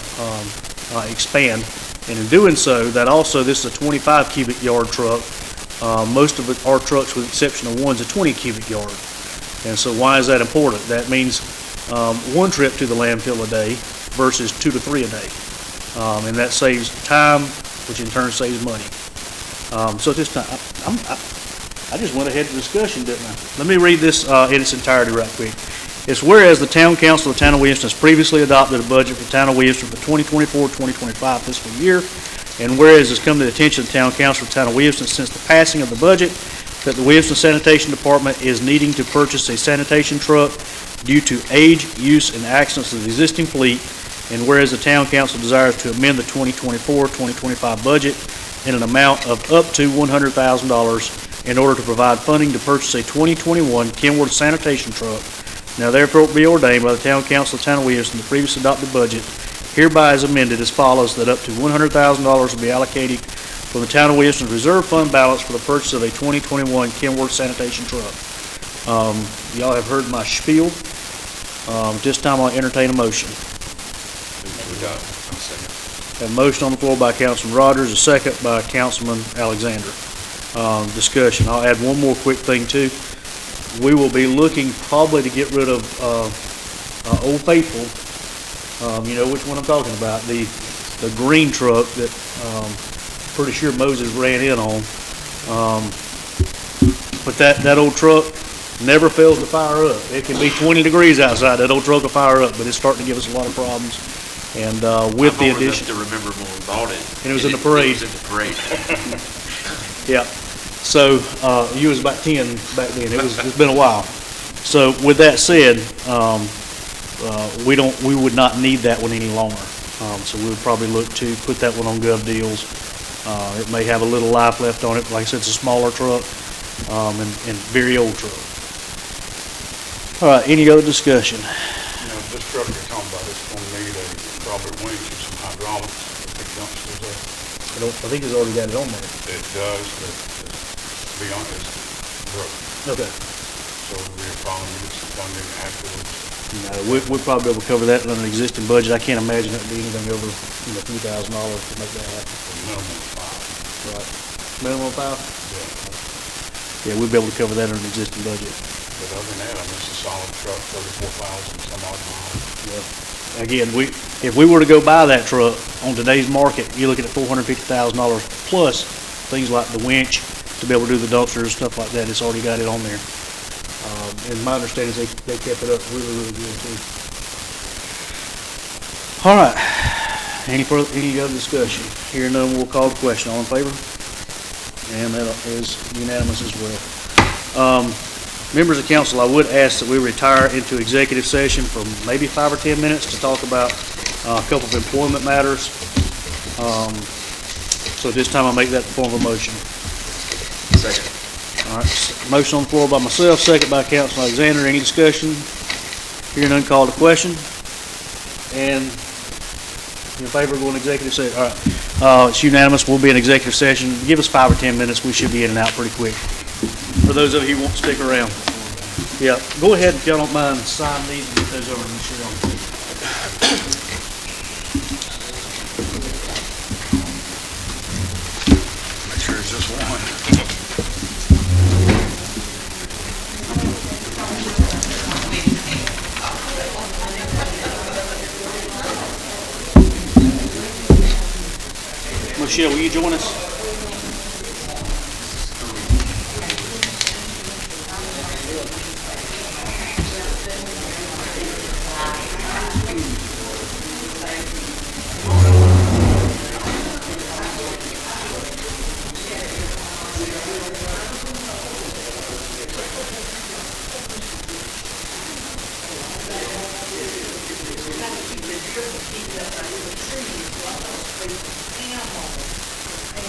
expand. And in doing so, this is a 25 cubic yard truck. Most of our trucks, with the exception of one's a 20 cubic yard. And so why is that important? That means one trip to the landfill a day versus 2 to 3 a day. And that saves time, which in turn saves money. So at this time, I just went ahead to discussion, didn't I? Let me read this in its entirety right quick. It's whereas the Town Council of the Town of Williamston has previously adopted a budget for the Town of Williamston for 2024-2025 fiscal year, and whereas it's come to the attention of the Town Council of the Town of Williamston since the passing of the budget that the Williamston Sanitation Department is needing to purchase a sanitation truck due to age, use, and accidents of the existing fleet, and whereas the Town Council desires to amend the 2024-2025 budget in an amount of up to $100,000 in order to provide funding to purchase a 2021 Kenworth sanitation truck. Now therefore be ordained by the Town Council of the Town of Williamston, the previous adopted budget hereby is amended as follows, that up to $100,000 will be allocated from the Town of Williamston's reserve fund balance for the purchase of a 2021 Kenworth sanitation truck. Y'all have heard my spiel. At this time I'll entertain a motion. A motion on the floor by Councilman Rogers, a second by Councilman Alexander. Discussion. I'll add one more quick thing too. We will be looking probably to get rid of Old Faithful. You know which one I'm talking about. The green truck that pretty sure Moses ran in on. But that old truck never fails to fire up. It can be 20 degrees outside. That old truck will fire up, but it's starting to give us a lot of problems. And with the addition, to remember when we bought it. And it was in the parade. It was in the parade. yeah. So you was about 10 back then. It's been a while. So with that said, we would not need that one any longer. So we would probably look to put that one on Gov Deals. It may have a little life left on it. Like I said, it's a smaller truck and very old truck. All right. Any other discussion? You know, this truck you're talking about, it's gonna need a probably winch and some hydraulics to pick dumpsters up. I think it's already got it on there. It does, but to be honest, it's broke. Okay. So it'll be a problem to get some funding afterwards. No, we'll probably be able to cover that under an existing budget. I can't imagine it being anything over, $2,000 to make that happen. Minimum of 5. Right. Minimum 5? Yeah. Yeah, we'll be able to cover that under an existing budget. But other than that, I mean, it's a solid truck, 34,000 some odd miles. Yeah. Again, if we were to go buy that truck on today's market, you're looking at $450,000 plus things like the winch to be able to do the dumpsters, stuff like that. It's already got it on there. And my understanding is they kept it up really, really good too. All right. Any other discussion? Hearing none, we'll call the question. All in favor? And that is unanimous as well. Members of council, I would ask that we retire into executive session for maybe 5 or 10 minutes to talk about a couple of employment matters. So at this time, I'll make that the form of a motion. Second. All right, motion on the floor by myself, second by Councilman Alexander. Any discussion? Hearing none, call the question. And in favor of going to executive session? All right, it's unanimous. We'll be in executive session. Give us 5 or 10 minutes. We should be in and out pretty quick. For those of you who won't stick around. Yeah, go ahead if y'all don't mind, sign these and get those over to Michelle. Make sure it's just one. Michelle, will you join us?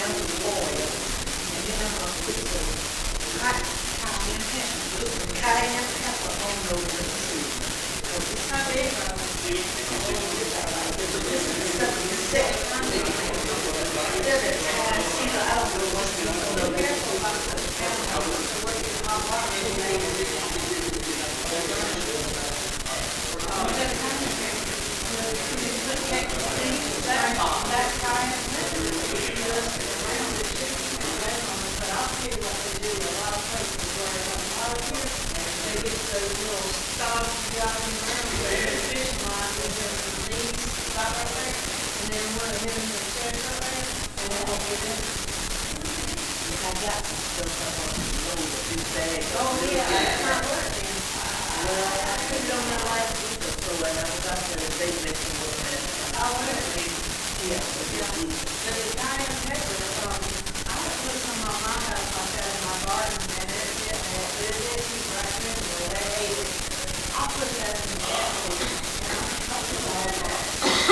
And those little stocks you got in the ground, where the fishing line was in the knees, right there, and then one of them in the shed right there, and then I'll get in. I got some stuff I want to know that you bag. Oh, yeah, that's not working. Well, I put it on that last week or so, and I was out there and they mentioned what that. Oh, really? Yeah, but this week. But the guy in Pepper, I would put some on my house like that in my garden, and it keep right in there, they ate it. I'll put that in the gas station, and I'll put all that.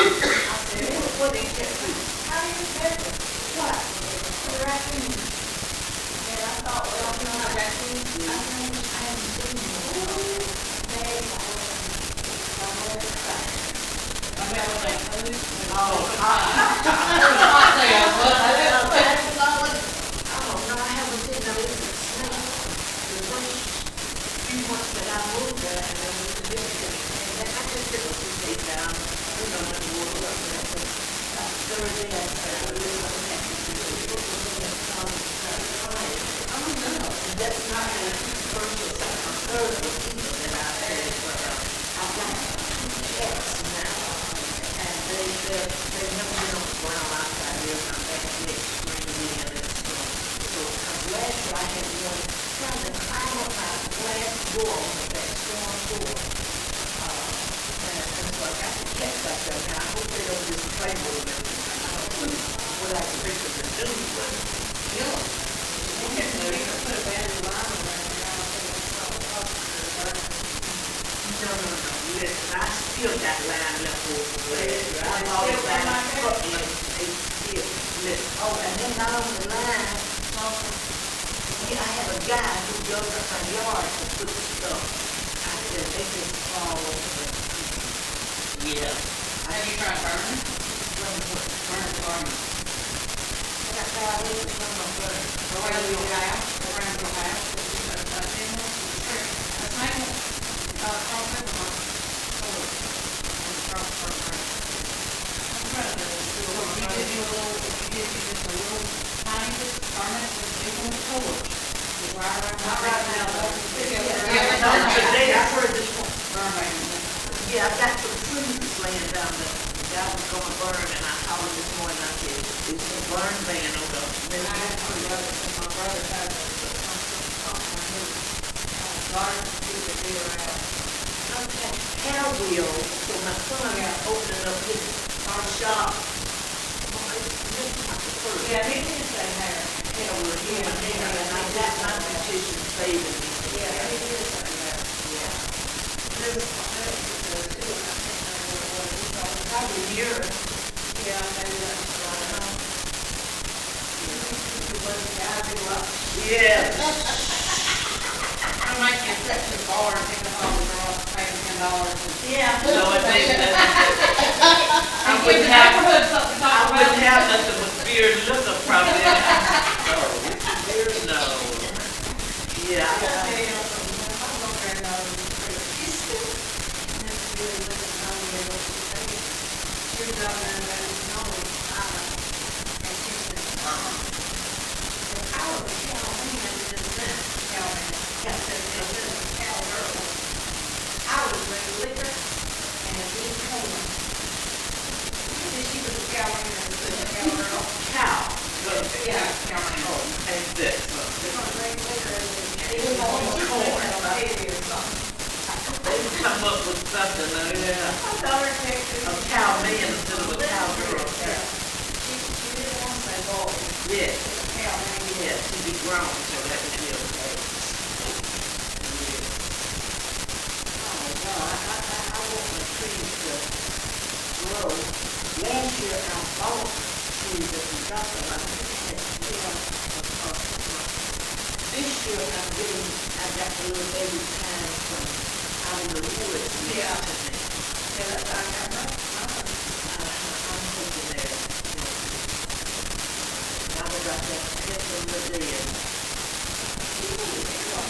I said, What do you get to? how do you pepper? What? The raccoon. And I thought, well, you know, raccoon, I haven't seen them. Days, I haven't seen them. The first few months that I moved there, and then we could do it. And I just took a few days down, you know, when the water was up there. Thursday, I started doing something. Oh, no, that's not the first or second or third or even that I've had, but I've got cats now. And they've never been on the ground outside here, and I'm back there screaming in and stuff. So, last year I had one trying to climb up my glass door on the back storm door. And so I got the cats out there now. I hope they don't just play with them. I don't know what I can think of to do, but, you know. You can put a battery line around there, I don't think it's so close to the burn. No, listen, I still got line left over for last year. I Still always got got line a couple of they still, listen. Oh, and then not on the line, yeah, I have a guy who goes up my yard to put stuff. I said, they just fall over. Yeah. Have you tried burning? Burn the garden. I got 5 acres from my brother. Around your house, around your house, a snake, cross over my forward, on the cross over. I'm trying to do a little, if you give you just a little tiny bit, burn it with a big old torch. Just right around. Not right now, though. Yeah. No, today I heard this one. Burn baby. Yeah, I got some trees laying down there. The guy was gonna burn, and I called him this morning, I said, it's a burn ban on the. My brother had garden to keep the deer out. Okay, cow wheel, so my son is opening up his car shop. Yeah, he did say hair. Cow wheel, yeah, and I got my petition saving me. Yeah, he did say that. Yeah. Probably a year. Yeah, maybe that's right. Yes. I'll make you a trip to the bar and pick up all the girls, pay them $10. Yeah. So it made I wouldn't have, I wouldn't have nothing but beer and liquor probably. Beer, no. Yeah. Cow. yeah, Oh, and this. They come up with something, yeah. A cow man instead of a cow girl. Yeah. Yeah, she'd be grown, so that would be okay. Oh, no, I want my trees to grow. Last year, I bought trees that we got them, I had this year, I got the little baby pines from out in the woods. Yeah. To me. Yeah, that's, I got that. I'm thinking that, I was out there picking the dead.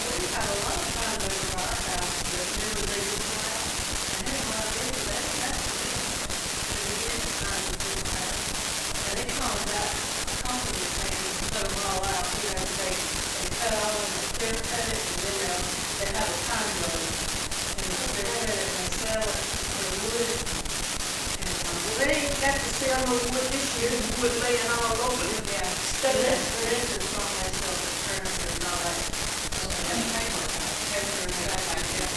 We've had a lot of time over our house, but never they would come out. And then when I did that, that's the time to do that. And they call that company thing, put them all out, you know, they cut all of the, cut it, and then they have a time limit. wood laying all over it. Yeah. Stuff This that. is from myself, the furniture and all that. And paper and stuff like that.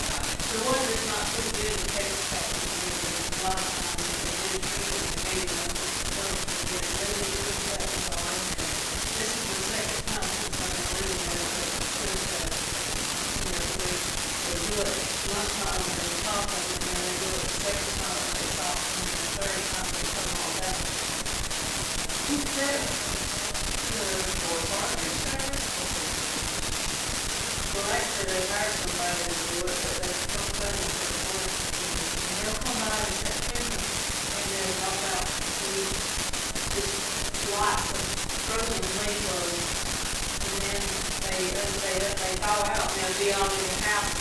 The one that's not too good, the paper package, a lot of times, they do treat it, maybe, get it really good, that and all that. This is the second time since I've been reading it, they do it one time and they talk of it, and then they do it the second time and they talk, and then the third time they put them all down. Who said? Well, actually, they hired somebody to do it, but there's no money for the work. And they'll come out in September, and then they'll out to this lots of frozen rainbows. And then they thaw out, and they'll be all in your house.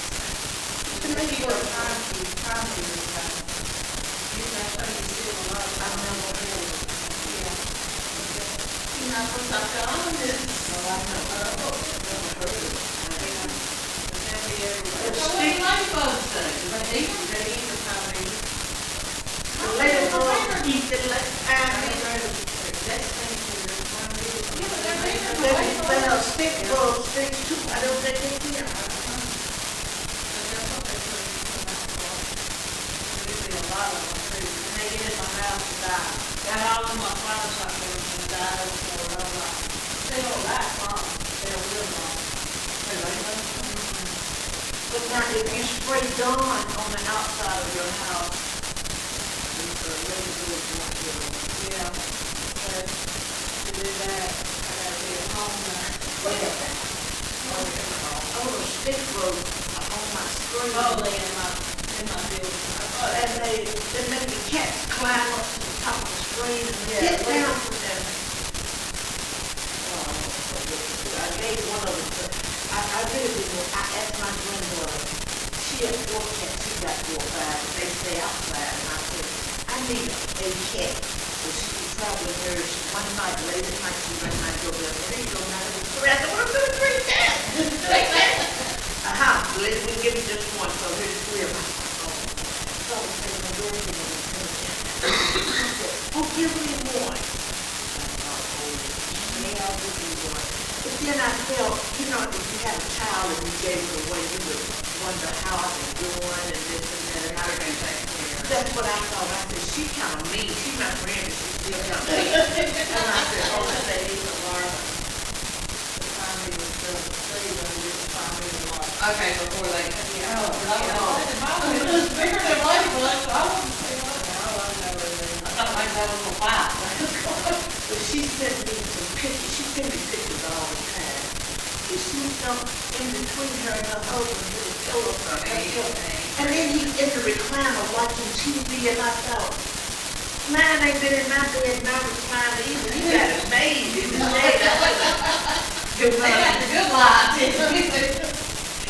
And then you go to time to this house. You know, that's how you see a lot of I've times. never heard of it. Yeah. You're not supposed to have done this. No, I've never heard of it. The lady will eat the left hand. They have stick roll sticks too. I don't think they can. Got all of my flowers out there and died over for a lot. They don't last long, they don't live long. But now, if you spray Dawn on the outside of your house, it's a really good one. Yeah, but to do that, I gotta be at home now. Oh, the stick roll on my screen. Oh, they in my building. And they make the cats climb up to the top of the screen and Yeah, get down from there. I gave one of them, but I really didn't, I asked my granddaughter, she had 4 cats, she got 4 or 5, and they stay outside, and I said, I need a cat. So she was traveling there, one night, late at night, she ran my doorbell, and there you go, now there was 3, I said, what am I doing with 3 cats? 3 cats? Well, we give you just one, so here's 3 of them. So I was saying, my daughter, I said, oh, give me one. Yeah, I'll give you one. But then I felt, you know, if you had a child and you gave it away, you would wonder how I was doing and this and that. And I was like, that's what I thought. I said, she kind of mean. She my friend, but she's still kind of mean. And I said, oh, I said, he's a larva. The family was the when this family was larva. Okay, before they, Oh, it was bigger than Ladybug, so I wouldn't say what. Oh, I know what it is. I thought like that was a wow. But she sent me some pictures. She sent me pictures all the time. And she jumped in between her and her husband with a pillow for her head. And then he in the recliner watching TV, and I thought, mine ain't been in my bed, my recliner either. You got it made in the shade. They got the good lights.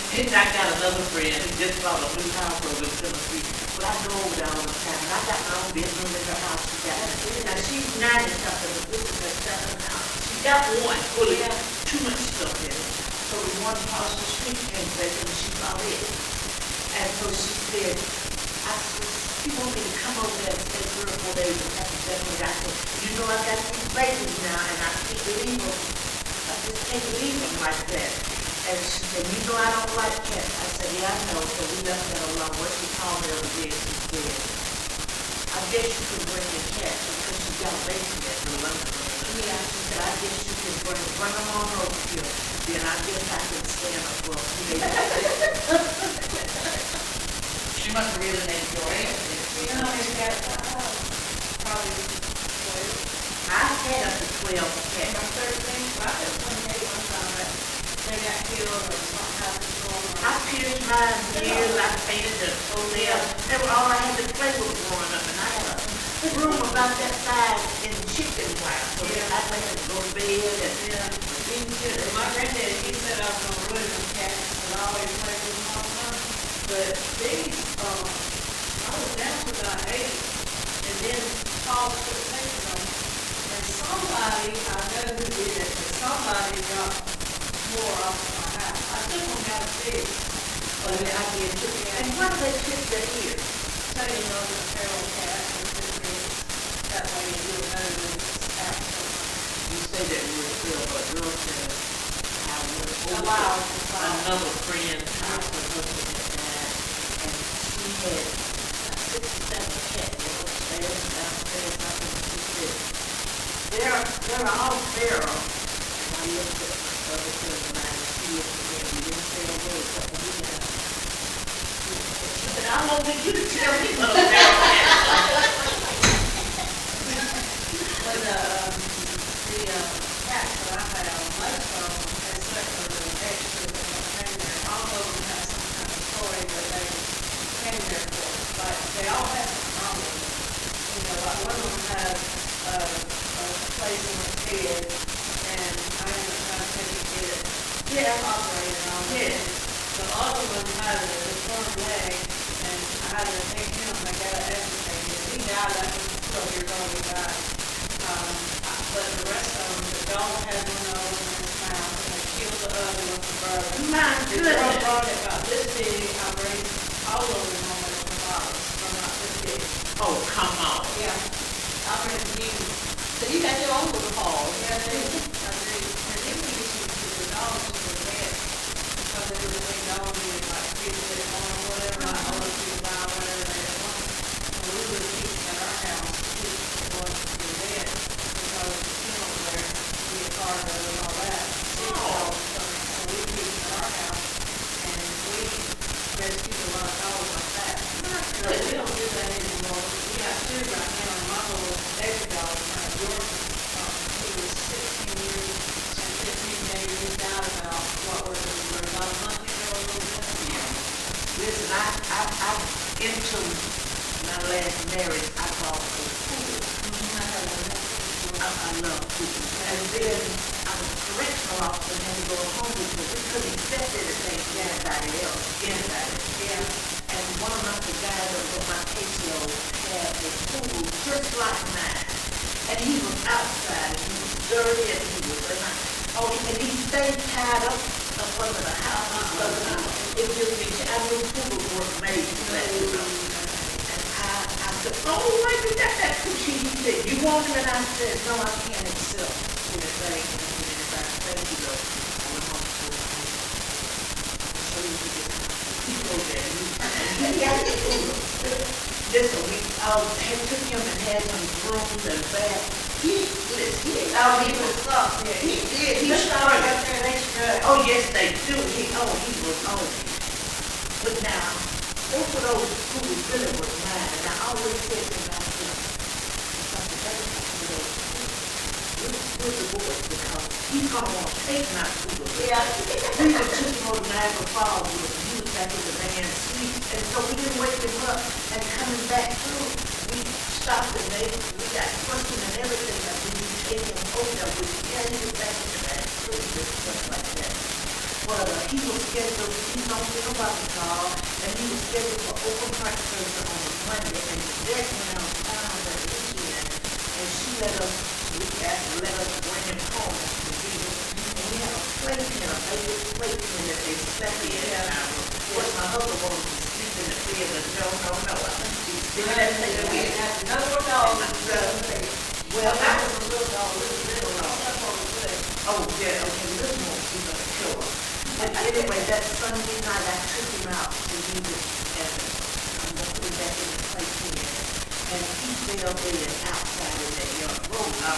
And I got another friend who just bought a new house over in Tennessee. But I go over there all the time. And I got my own bedroom in her house. Now she's 90 something, but this is her second house. She got one full of too much stuff in it. So the one across the street came back and she bought it. And so she said, I said, you want me to come over there and stay 3 or 4 days and have to definitely. I said, you know I got these babies now and I can't leave them. I just can't leave them like that. And she said, you know I don't like cats. I said, yeah, I know. So we left that alone. What she called me the other day, she said, I guess you could bring the cats because she got a basement in London. Yeah. She said, I guess you can bring them on over here. Then I guess I can stand up for a few days. She must have really enjoyed it. You know, it's got, probably 12. I had up to 12 cats. Or 13, well, I had 28 one time, but they got killed or something happened to them. I pierced mine years, I painted the toenails. They were all I had to play with growing up. And I had a room about that size in chicken wire. So I let them go to bed and My granddad, he said I was gonna ruin them cats, and I always played with them all the time. But these, I was down to about 8, and then Paul quit taking them. And somebody, I know who did it, but somebody got more off my house. I took them out of fish. I did too. And why do they pick their ears? So you know, the feral cat, and that way you will know that it's out. say that real clear, but girl said, I went over Wow. to another friend's house, her husband had died, and she had 67 cats upstairs and downstairs, nothing, she said, they're all feral. And I looked at my other friend of mine, and she looked at me, and we didn't say a word, but we got. She said, I don't need you to tell me what a feral cat. But, the cats that I found, most of them, except for the extra that came there, all of them have some kind of story that they came there for. Like, they all have a problem. You know, like one of them had a place in his head, and I ended up trying to take his head operated on it. Yes. The other one had a deformed leg, and I had to take him, I got to amputate him. He died after 12 years old, he died. But the rest of them, the dog had one of them in his mouth, and they killed the other with the bird. My The girl goodness. brought it about this big, I raised all of them on the bottles from about this big. Oh, come on. Yeah. I raised you. So you got your own little paw. Yeah, I do. I do. And then we used to the dogs to the vet, because they were big dogs, and like people that want or whatever, like older people buy whatever they want. So we would keep at our house, keep going to the vet, because, you know, where we get cars and all that. Sick dogs, so we keep at our house, and we rescue a lot of dogs like that. But we don't do that anymore. We got two right now, and my little baby dog, George, he was 16 years and 15 days, he died about, what was it, about a month ago, a little bit? Listen, I into my last marriage, I bought a pool. I love pool. And then I was a correctional officer and had to go home with me. We couldn't accept anything from anybody else, anybody. Yeah. And one of the guys that was my caseload had a pool just like mine. And he was outside, and he was dirty, and he was, and he stayed tied up under the house. It just, I knew pool weren't made for that, you know. And I said, oh, why you got that coochie? He said, you want it? And I said, no, I can't accept anything. And thank you, though. I went home to my house. So he goes there, and he got the pool. Listen, we had took him and had him groomed and bath. He was soft. Yeah, he did. He started up there, they strut. Oh, yes, they do. He was on it. But now, both of those schools really was mine, and I always said to myself, with the boys, because he's gonna want to take my school. Yeah. We were took him over to Niagara Falls with him. He was back in the man's sleep, and so we didn't wake him up. And coming back through, we stopped and we got questioned and everything. Like, did you take him over there with you? Yeah, he was back in the man's sleep and stuff like that. But he was scheduled, he don't feel about the call, and he was scheduled for open heart surgery on a Monday, and the vet went out of town that weekend, and she let us bring him home to be with him. And we had a playpen, a baby playpen that they slept in. Of course, my other woman was sleeping in the bed, but no, I think she was still in the bed. Another dog. Well, I was a little dog, little dog. Oh, yeah, okay, little more, she's gonna kill her. But anyway, that Sunday night, I took him out to do this, and I'm gonna put him back in the playpen. And he fell dead outside in that yard. Oh, no.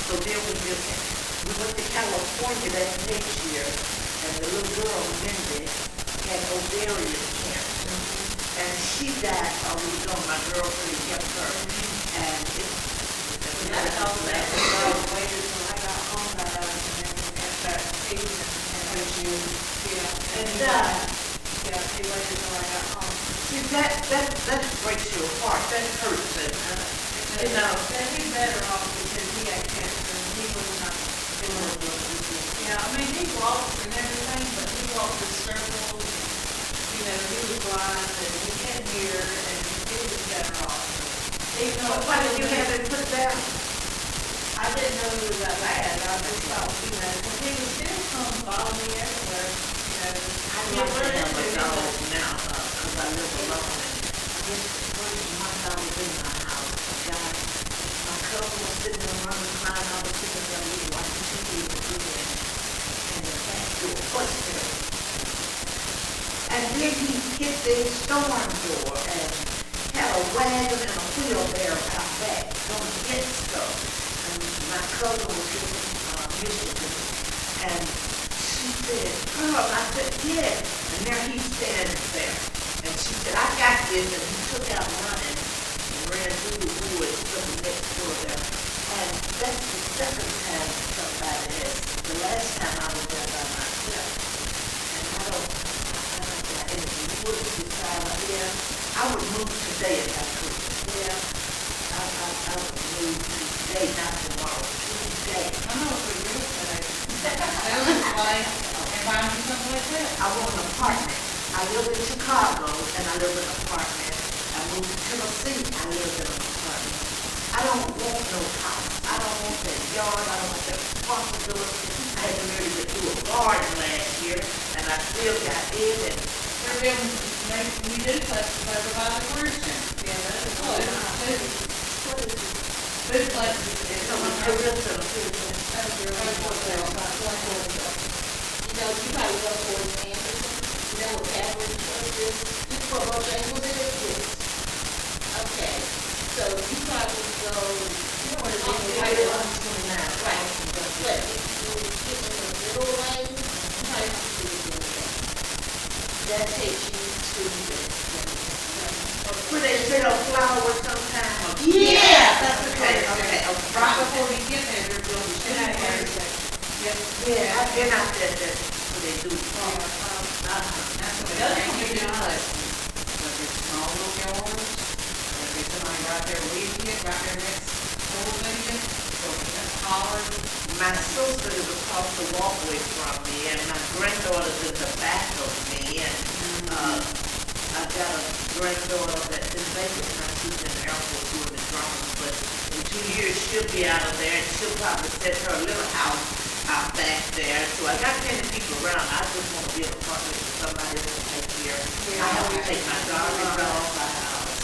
So then we went to California that next year, and the little girl, Mindy, had ovarian cancer. And she died while we were gone. My girlfriend kept her. And That's all that. I waited till I got home that after season and yeah. and died. Yeah, she waited till I got home. See, that breaks your heart. That hurts it. You know. And he's better off because he had cancer and he was not doing it. Yeah, I mean, he walked and everything, but he walked in circles. You know, he was blind and he can't hear and he was better off. Even though Why did you have him put down? I didn't know he was that bad. I just thought, you know, because he would still come follow me everywhere. You know, I like to have a dog now because I live alone. And I guess my dog was in my house. A guy, my cousin Ron was crying, I was sitting there, we were watching TV, and the back door, what's there? And then he hit the storm door and had a wagon and a wheelbarrow out back, going to get stuff. And my cousin was in Michigan, and she said, Pearl, I said, yes. And there he standing there. And she said, I got this, and he took out running and ran through the woods to the next door there. And that's the second time somebody has, the last time I was there by myself. And I don't got any woods beside my ear. I would move today if I could. Yeah. I would move today, not tomorrow, today. I know it's what you're saying. That was like, and find you something like that. I want an apartment. I live in Chicago and I live in an apartment. I moved to Tennessee, I live in an apartment. I don't want no house. I don't want that yard. I don't want that responsibility. I had to really get do a garden last year and I still got it and They're building, we do places over by the cruise center. Yeah, that is what it is. what is it? Food places. It's on the river. You know, you probably go for it, Anderson. You know what Catholic Church is? You know what Bojangles is? Yes. Okay. So you probably go, you know what it is? I live on 29. Right. But if you get in the middle lane, you probably have to do it the other way. That takes you to the. Where they sell flowers sometimes. Yeah. That's okay. Right before we get there, they're building shelters. Yeah, I've been out there, that's what they do. That's what it does. You do places. Whether it's small little yards, whether it's somebody right there leaving it, right there next door leaving it, so it's hard. My sister is across the walkway from me, and my granddaughter's in the back of me, and, I've got a granddaughter that's in Vegas, and she's in the airport doing the drums, but in 2 years, she'll be out of there, and she'll probably set her little house out back there, so I got plenty of people around, I just want to be in an apartment with somebody that will take care. I have to take my garbage off my house.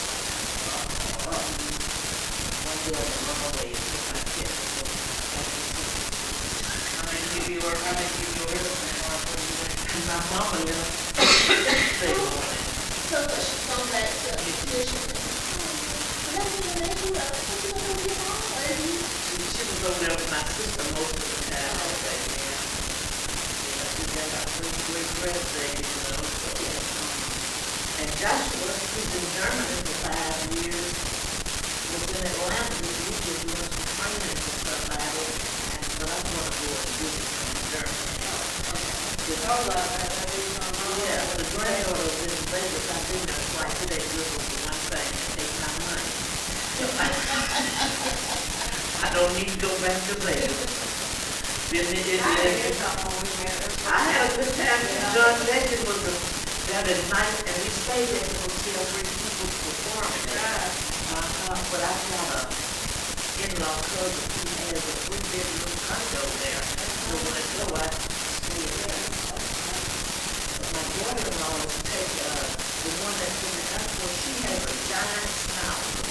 One day I'll run away if I can. I mean, give you everything, like what you think. And my mama lived. So she come back to the petition. Let me let you up. What you gonna get on, lady? She was over there with my sister most of the time. She got our great grandbaby, you know, so. And Joshua, he's in Germany for 5 years. Was in Atlanta, we just doing some training for somebody. And but I want to go and visit him in Germany. Yeah, but the granddaughter was in Vegas. I've been there twice. They live with one thing, take my money. I don't need to go back to Vegas. I had a good time. John Legend was down at night, and we stayed there to see all 3 people performing there. But I've got a in-law cousin who has a 3-bedroom condo there. So when I go, I stay there. My daughter-in-law is the one that's in the airport, she has a giant house.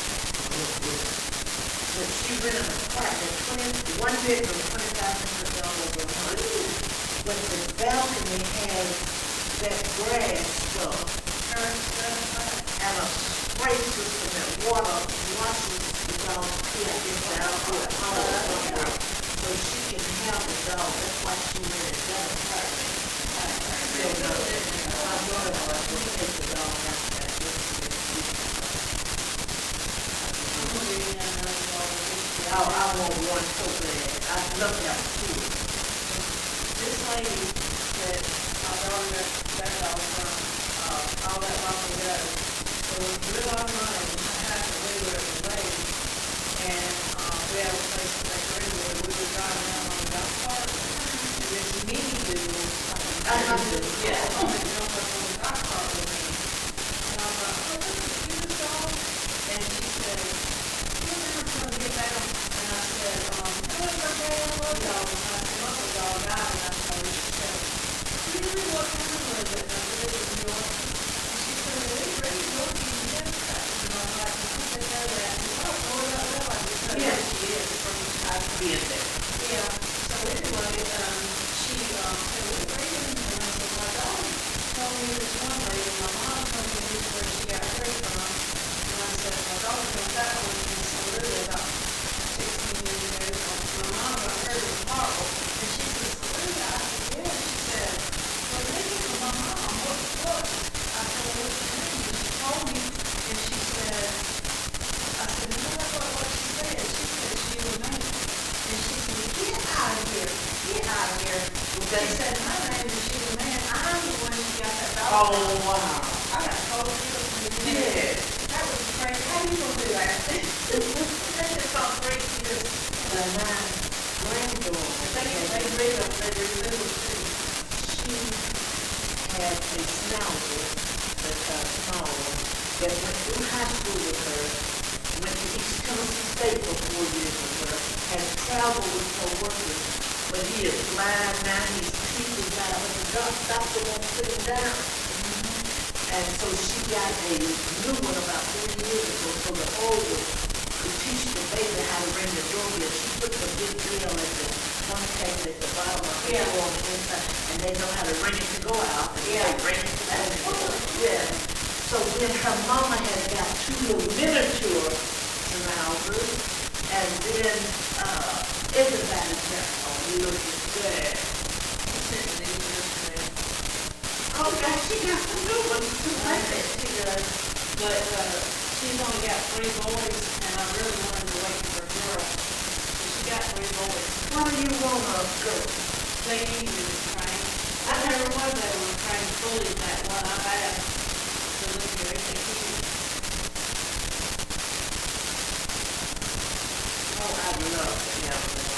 But she rented an apartment, 1 bedroom, $25,000 a month. But the balcony has that grass stuff, and a spray system that water washes the dog out all over. So she can have the dog, that's why she rented that apartment. So, my daughter-in-law will take the dog out there. I want one so bad. I'd love to have 2. This lady that my daughter that all from, all that long ago, so we live on money, I had to leave her at the lake, and, we have a place to take her in, we would drive around on the golf cart, and this mini dude was Yeah. jump up on the golf cart with me. And I'm like, oh, this is a cute dog, and she said, you're never gonna get down, and I said, no, it's okay, I love dogs. Oh, wow. I got cold chills when you did Yeah. it. That was crazy. How you gonna do that? That's just so crazy. But my granddaughter, They read them, they remember too. she had a schnauzer that's small that went through high school with her, went to East Tennessee State for 4 years with her, has traveled with her workers, but he is blind now, his teeth is out, but the doctor won't put him down. And so she got a new one about 3 years ago, so the old one could teach the baby how to ring the doorbell. She put the big bell at the one case at the bottom of the door on the inside, and they know how to ring it to go out, and they ring it to that. Yeah. So then her mama has got 2 little miniature schnauzers, and then, everybody's got a little bit. Oh, God, she got some new ones too, I bet she does. But, she's only got 3 boys, and I really wanted to wait for a girl. So she got 3 boys. Why do you want a girl? They usually train. I never was able to train fully that one I've asked to look at it. Oh, I love to have one.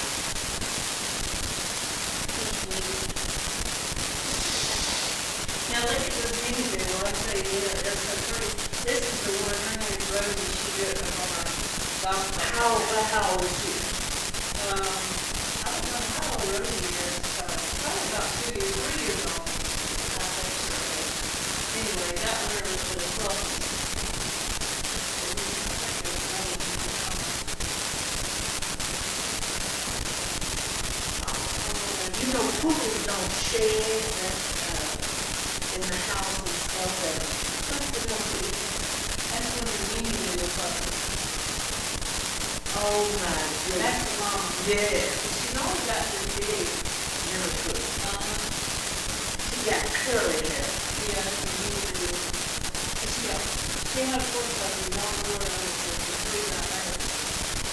Now look at this mini bill, I say, yeah, it's a pretty, this is the one her name is Rosie, she did it on our golf. How old is she? I don't know how old Rosie is, probably about 2 years, 3 years old. I think so. Anyway, that one was for the club. You know, poodles don't shed in the house and stuff, and something else. That's when the mini bill was. Oh, my goodness. That's the mom. Yeah. She's only got this big. Jennifer. She got curly hair. Yeah, that's the mini bill. And she had a foot like one word on it, the 3 right there.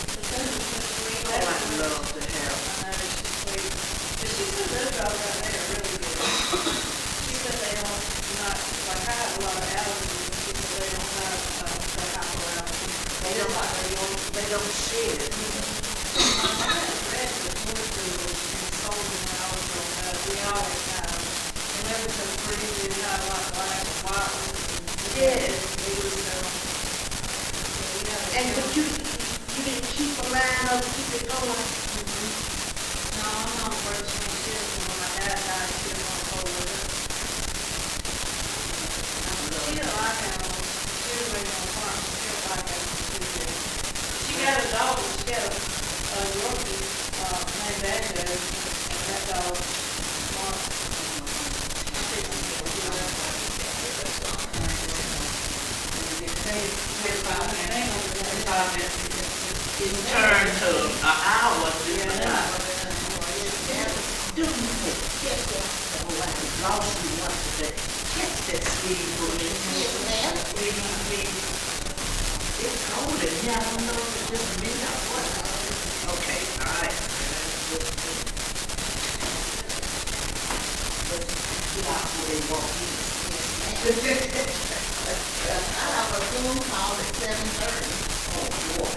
But then it's just sweet. Oh, I love the hair. I know, she's sweet. But she said those dogs right there are really good. She said they don't, not, like I have a lot of allergies, and she said they don't have, the hyperallergy. They don't shed. I had read that more food and sold in ours, we always have them. And they were so pretty, they had like black and white ones. Yes. Blue, so. And but you didn't keep a line up, keep it going. No, I'm not worried she ain't shit, when my dad died, she didn't want to hold with it. She didn't like animals, she was raised on a farm, she didn't like animals. She got a dog, she got a Yorkie, named Banjo, and that dog, Mark. Turn to an hour, do you guess what? Oh, I lost you once today. Catch that speed bullet. It's cold in here. I don't know if it's just me or what. Okay, all right. Let's get out where they walk in. I have a Zoom call at 7:30. Oh, boy.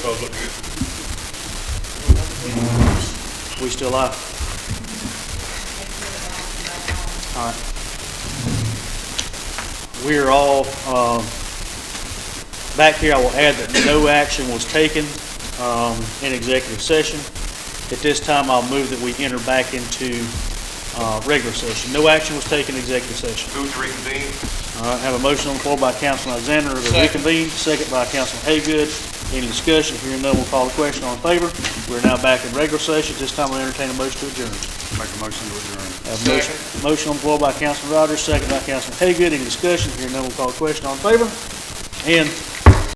public. We still live? All right. We're all, back here, I will add that no action was taken, in executive session. At this time, I'll move that we enter back into, regular session. No action was taken in executive session. Move to reconvene. All right, have a motion on the floor by Councilman Alexander to reconvene, second by Councilman Haygood. Any discussion? Hearing none, we'll call the question. All in favor? We're now back in regular session. This time we'll entertain a motion to adjourn. Make a motion to adjourn. Have a motion on the floor by Councilman Rogers, second by Councilman Haygood. Any discussion? Hearing none, we'll call the question. All in favor? And